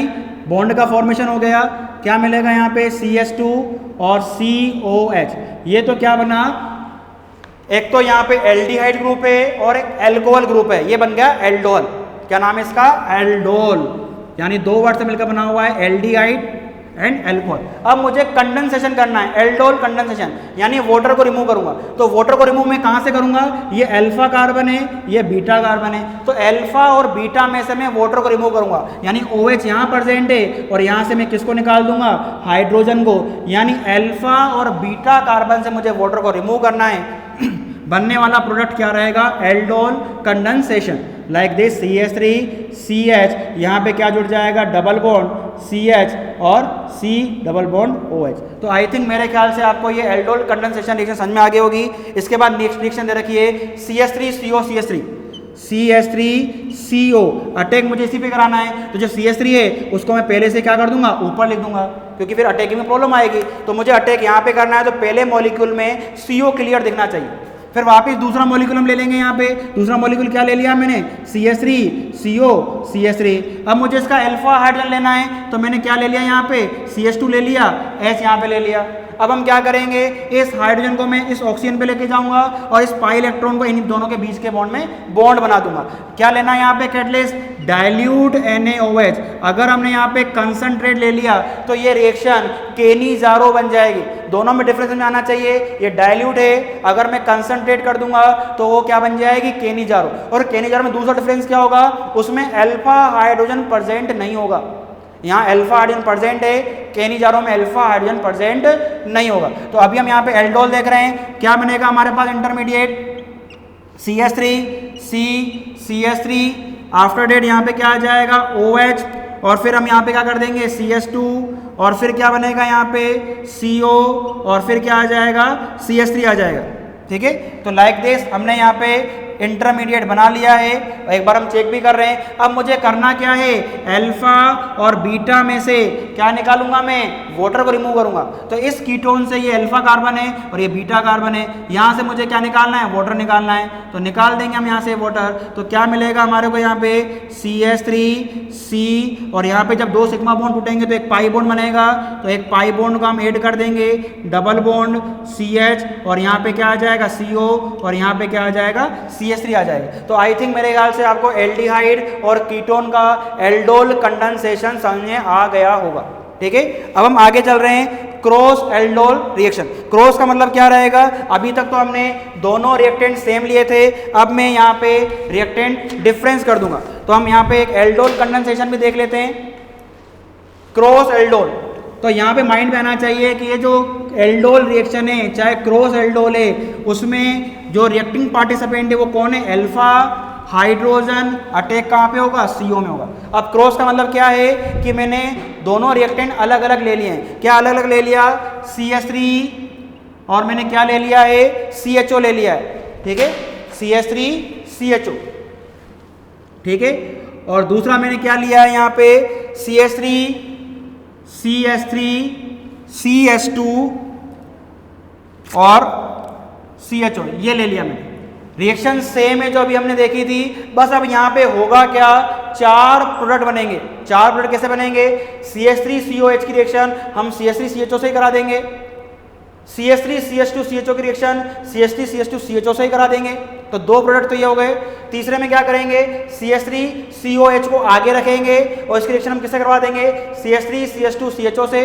बॉन्ड का फॉर्मेशन हो गया। क्या मिलेगा यहाँ पे, CH2 और COH, ये तो क्या बना, एक तो यहाँ पे एल्डिहाइड ग्रुप है और एक अल्कोहल ग्रुप है, ये बन गया एल्डोल। क्या नाम है इसका, एल्डोल, यानी 2 वर्ड से मिलकर बना हुआ है, एल्डिहाइड एंड अल्कोहल। अब मुझे कंडेंसेशन करना है, एल्डोल कंडेंसेशन, यानी वाटर को रिमूव करूंगा। तो वाटर को रिमूव मैं कहां से करूंगा, ये अल्फा कार्बन है, ये बीटा कार्बन है, तो अल्फा और बीटा में से मैं वाटर को रिमूव करूंगा, यानी OH यहां प्रेजेंट है और यहां से मैं किसको निकाल दूंगा, हाइड्रोजन को, यानी अल्फा और बीटा कार्बन से मुझे वाटर को रिमूव करना है। बनने वाला प्रोडक्ट क्या रहेगा, aldol condensation, like this CH3CH, यहाँ पे क्या जुड़ जाएगा, डबल बॉन्ड CH और C डबल बॉन्ड OH। तो आई थिंक मेरे ख्याल से आपको ये एल्डोल कंडेंसेशन रिएक्शन समझ में आ गई होगी। इसके बाद नेक्स्ट रिएक्शन दे रखी है CH3CO CH3, CH3CO, अटैक मुझे इसी पे कराना है, तो जो CH3 है उसको मैं पहले से क्या कर दूंगा, ऊपर लिख दूंगा, क्योंकि फिर अटैकिंग में प्रॉब्लम आएगी। तो मुझे अटैक यहाँ पे करना है, तो पहले मॉलिक्यूल में CO क्लियर दिखना चाहिए, फिर वापस दूसरा मॉलिक्यूल हम ले लेंगे। यहाँ पे दूसरा मॉलिक्यूल क्या ले लिया मैंने, CH3CO CH3। अब मुझे इसका अल्फा हाइड्रोजन लेना है, तो मैंने क्या ले लिया, यहाँ पे CH2 ले लिया, H यहाँ पे ले लिया। अब हम क्या करेंगे, इस हाइड्रोजन को मैं इस ऑक्सीजन पे लेके जाऊंगा और इस पाई इलेक्ट्रॉन को इन दोनों के बीच के बॉन्ड में बॉन्ड बना दूंगा। क्या लेना है यहाँ पे, कैटलिस्ट डाइल्यूट NaOH। अगर हमने यहाँ पे कंसंट्रेट ले लिया तो ये रिएक्शन केनीजारो बन जाएगी। दोनों में डिफरेंस में आना चाहिए, ये डाइल्यूट है, अगर मैं कंसंट्रेट कर दूंगा तो वो क्या बन जाएगी, केनीजारो। और केनीजारो में दूसरा डिफरेंस क्या होगा, उसमें अल्फा हाइड्रोजन प्रेजेंट नहीं होगा, यहाँ अल्फा हाइड्रोजन प्रेजेंट है, केनीजारो में अल्फा हाइड्रोजन प्रेजेंट नहीं होगा। तो अभी हम यहाँ पे एल्डोल देख रहे हैं, क्या बनेगा हमारे पास इंटरमीडिएट CH3 आफ्टर डेट यहाँ पे क्या आ जाएगा, OH, और फिर हम यहाँ पे क्या कर देंगे, CH2, और फिर क्या बनेगा यहाँ पे CO, और फिर क्या आ जाएगा, CH3 आ जाएगा, ठीक है। तो लाइक दिस हमने यहाँ पे इंटरमीडिएट बना लिया है, एक बार हम चेक भी कर रहे हैं। अब मुझे करना क्या है, अल्फा और बीटा में से क्या निकालूंगा मैं, वाटर को रिमूव करूंगा। तो इस कीटोन से ये अल्फा कार्बन है और ये बीटा कार्बन है, यहाँ से मुझे क्या निकालना है, वाटर निकालना है। तो निकाल देंगे हम यहाँ से वाटर, तो क्या मिलेगा हमारे को यहाँ पे CH3C, और यहाँ पे जब 2 सिग्मा बॉन्ड टूटेंगे तो एक पाई बॉन्ड बनेगा, तो एक पाई बॉन्ड को हम ऐड कर देंगे, डबल बॉन्ड CH, और यहाँ पे क्या आ जाएगा CO, और यहाँ पे क्या आ जाएगा CH3 आ जाएगा। तो आई थिंक मेरे ख्याल से आपको एल्डिहाइड और कीटोन का एल्डोल कंडेंसेशन समझ में आ गया होगा, ठीक है। अब हम आगे चल रहे हैं, क्रॉस एल्डोल रिएक्शन। क्रॉस का मतलब क्या रहेगा, अभी तक तो हमने दोनों रिएक्टेंट सेम लिए थे, अब मैं यहाँ पे रिएक्टेंट डिफरेंस कर दूंगा। तो हम यहाँ पे एक एल्डोल कंडेंसेशन भी देख लेते हैं, क्रॉस एल्डोल। तो यहाँ पे माइंड में आना चाहिए कि ये जो एल्डोल रिएक्शन है, चाहे क्रॉस एल्डोल है, उसमें जो रिएक्टिंग पार्टिसिपेंट है वो कौन है, अल्फा हाइड्रोजन अटैक कहाँ पे होगा, CO में होगा। अब क्रॉस का मतलब क्या है कि मैंने दोनों रिएक्टेंट अलग अलग ले लिए हैं। क्या अलग अलग ले लिया, CH3 और मैंने क्या ले लिया है, CHO ले लिया है, ठीक है, CH3 CHO, ठीक है। और दूसरा मैंने क्या लिया है यहाँ पे, CH3 CH3 CH2 और CHO, ये ले लिया मैंने। रिएक्शन सेम है जो अभी हमने देखी थी, बस अब यहाँ पे होगा क्या, 4 प्रोडक्ट बनेंगे। 4 प्रोडक्ट कैसे बनेंगे, CH3 COH की रिएक्शन हम CH3 CHO से ही करा देंगे, CH3 CH2 CHO की रिएक्शन CH3 CH2 CHO से ही करा देंगे। तो 2 प्रोडक्ट तो ये हो गए। तीसरे में क्या करेंगे, CH3 COH को आगे रखेंगे और इसकी रिएक्शन हम किससे करवा देंगे, CH3 CH2 CHO से।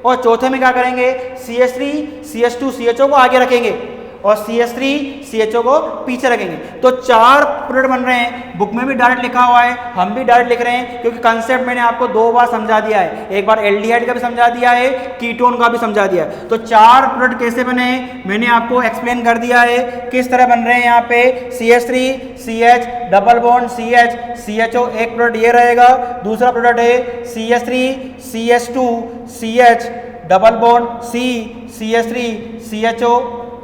और चौथे में क्या करेंगे, CH3 CH2 CHO को आगे रखेंगे और CH3 CHO को पीछे रखेंगे। तो 4 प्रोडक्ट बन रहे हैं। बुक में भी डायरेक्ट लिखा हुआ है, हम भी डायरेक्ट लिख रहे हैं, क्योंकि कंसेप्ट मैंने आपको 2 बार समझा दिया है। एक बार एल्डिहाइड का भी समझा दिया है, कीटोन का भी समझा दिया है। तो 4 प्रोडक्ट कैसे बने मैंने आपको एक्सप्लेन कर दिया है, किस तरह बन रहे हैं। यहाँ पे CH3 CH double bond CH CHO एक प्रोडक्ट ये रहेगा। दूसरा प्रोडक्ट है CH3 CH2 CH double bond C CH3 CHO।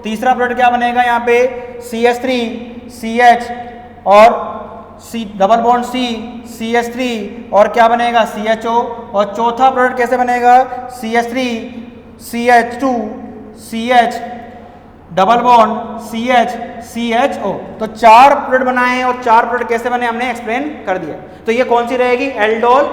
तीसरा प्रोडक्ट क्या बनेगा यहाँ पे, CH3 CH और C double bond C CH3 और क्या बनेगा, CHO। और चौथा प्रोडक्ट कैसे बनेगा, CH3 CH2 CH double bond CH CHO। तो 4 प्रोडक्ट बनाए और 4 प्रोडक्ट कैसे बने हमने एक्सप्लेन कर दिया। तो ये कौन सी रहेगी, एल्डोल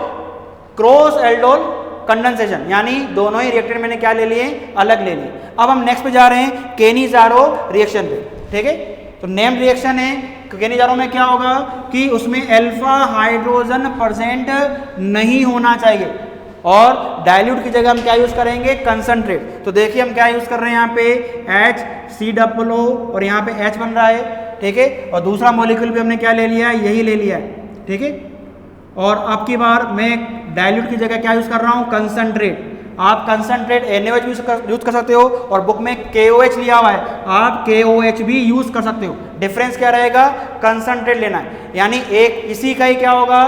क्रॉस एल्डोल कंडेंसेशन, यानी दोनों ही रिएक्टेंट मैंने क्या ले लिए, अलग ले लिए। अब हम नेक्स्ट पे जा रहे हैं, केनिज़ारो रिएक्शन पे, ठीक है। तो नेम रिएक्शन है, केनिज़ारो में क्या होगा कि उसमें अल्फा हाइड्रोजन प्रेजेंट नहीं होना चाहिए और डाइल्यूट की जगह हम क्या यूज करेंगे, कंसंट्रेट। तो देखिए हम क्या यूज कर रहे हैं यहाँ पे HCOO और यहाँ पे H बन रहा है, ठीक है। और दूसरा मॉलिक्यूल भी हमने क्या ले लिया है, यही ले लिया है, ठीक है। और अब की बार मैं डाइल्यूट की जगह क्या यूज कर रहा हूँ, कंसंट्रेट। आप कंसंट्रेट NaOH यूज कर सकते हो और बुक में KOH लिया हुआ है, आप KOH भी यूज कर सकते हो। डिफरेंस क्या रहेगा, कंसंट्रेट लेना है, यानी एक इसी का ही क्या होगा,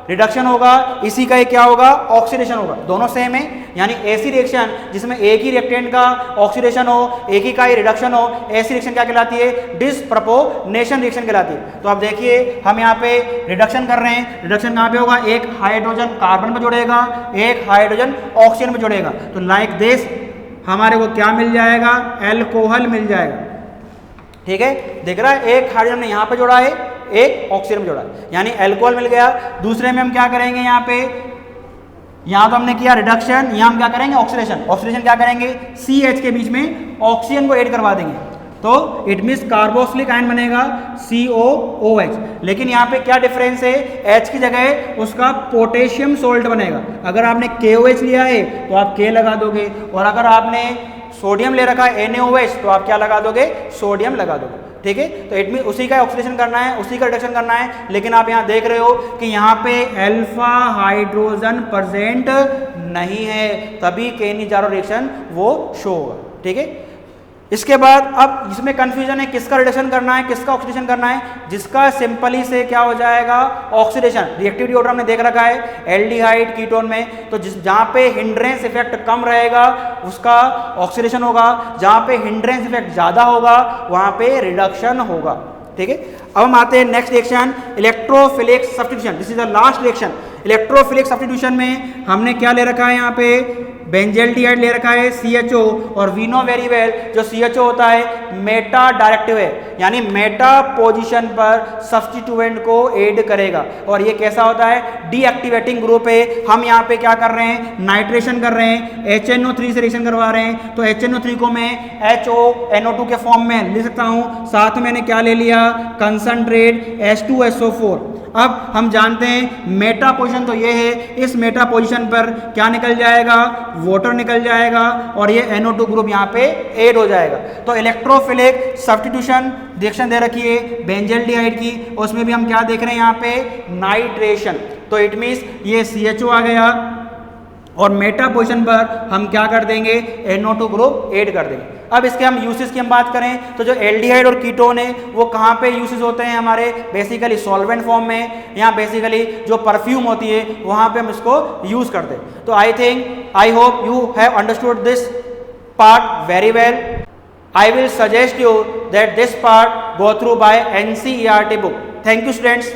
रिडक्शन होगा, इसी का ही क्या होगा, ऑक्सीडेशन होगा। दोनों सेम है, यानी ऐसी रिएक्शन जिसमें एक ही रिएक्टेंट का ऑक्सीडेशन हो, एक ही का ही रिडक्शन हो, ऐसी रिएक्शन क्या कहलाती है, डिसप्रपोर्शनेशन रिएक्शन कहलाती है। तो आप देखिए हम यहाँ पे रिडक्शन कर रहे हैं, रिडक्शन कहाँ पे होगा, एक हाइड्रोजन कार्बन में जुड़ेगा, एक हाइड्रोजन ऑक्सीजन में जुड़ेगा। तो लाइक दिस हमारे को क्या मिल जाएगा, एल्कोहल मिल जाएगा, ठीक है। देख रहा है, एक हाइड्रोजन ने यहाँ पे जोड़ा है, एक ऑक्सीजन में जोड़ा, यानी अल्कोहल मिल गया। दूसरे में हम क्या करेंगे, यहाँ पे यहाँ तो हमने किया रिडक्शन, यहाँ हम क्या करेंगे, ऑक्सीडेशन। ऑक्सीडेशन क्या करेंगे, CH के बीच में ऑक्सीजन को ऐड करवा देंगे, तो इट मीन्स कार्बोक्सिलिक आयन बनेगा COOH। लेकिन यहाँ पे क्या डिफरेंस है, H की जगह उसका पोटेशियम सोल्ट बनेगा। अगर आपने KOH लिया है तो आप K लगा दोगे, और अगर आपने सोडियम ले रखा है NaOH तो आप क्या लगा दोगे, सोडियम लगा दोगे, ठीक है। तो इट मीन उसी का ऑक्सीडेशन करना है, उसी का रिडक्शन करना है। लेकिन आप यहाँ देख रहे हो कि यहाँ पे अल्फा हाइड्रोजन प्रेजेंट नहीं है, तभी केनिज़ारो रिएक्शन वो शो होगा, ठीक है। इसके बाद अब इसमें कंफ्यूजन है, किसका रिडक्शन करना है, किसका ऑक्सीडेशन करना है। जिसका सिंपली से क्या हो जाएगा, ऑक्सीडेशन। रिएक्टिविटी ऑर्डर हमने देख रखा है एल्डिहाइड कीटोन में, तो जहाँ पे हिंड्रेंस इफेक्ट कम रहेगा उसका ऑक्सीडेशन होगा, जहाँ पे हिंड्रेंस इफेक्ट ज़्यादा होगा वहाँ पे रिडक्शन होगा, ठीक है। अब हम आते हैं next reaction, electrophilic substitution. This is the last reaction. Electrophilic substitution में हमने क्या ले रखा है, यहाँ पे बेंजेल्डिहाइड ले रखा है CHO, और वी नो वेरी वेल जो CHO होता है मेटा डायरेक्टिव है, यानी मेटा पोजीशन पर सब्स्टिट्यूएंट को ऐड करेगा। और ये कैसा होता है, डीएक्टिवेटिंग ग्रुप है। हम यहाँ पे क्या कर रहे हैं, नाइट्रेशन कर रहे हैं, HNO3 से रिएक्शन करवा रहे हैं। तो HNO3 को मैं HONO2 के फॉर्म में लिख सकता हूँ, साथ में मैंने क्या ले लिया, कंसंट्रेट H2SO4। अब हम जानते हैं मेटा पोजीशन तो ये है, इस मेटा पोजीशन पर क्या निकल जाएगा, वाटर निकल जाएगा और ये NO2 ग्रुप यहाँ पे ऐड हो जाएगा। तो इलेक्ट्रोफिलिक सब्स्टिट्यूशन रिएक्शन दे रखी है बेंजल्डिहाइड की, उसमें भी हम क्या देख रहे हैं यहाँ पे नाइट्रेशन। तो इट मीन्स ये CHO आ गया और मेटा पोजीशन पर हम क्या कर देंगे NO2 ग्रुप ऐड कर देंगे। अब इसके हम यूसेस की हम बात करें तो जो एल्डिहाइड और कीटोन है वो कहाँ पे यूसेस होते हैं हमारे बेसिकली सॉल्वेंट फॉर्म में, यहाँ बेसिकली जो परफ्यूम होती है वहाँ पे हम इसको यूज करते हैं। तो I hope you have understood this part very well. I will suggest you that this part go through by NCERT book. Thank you students.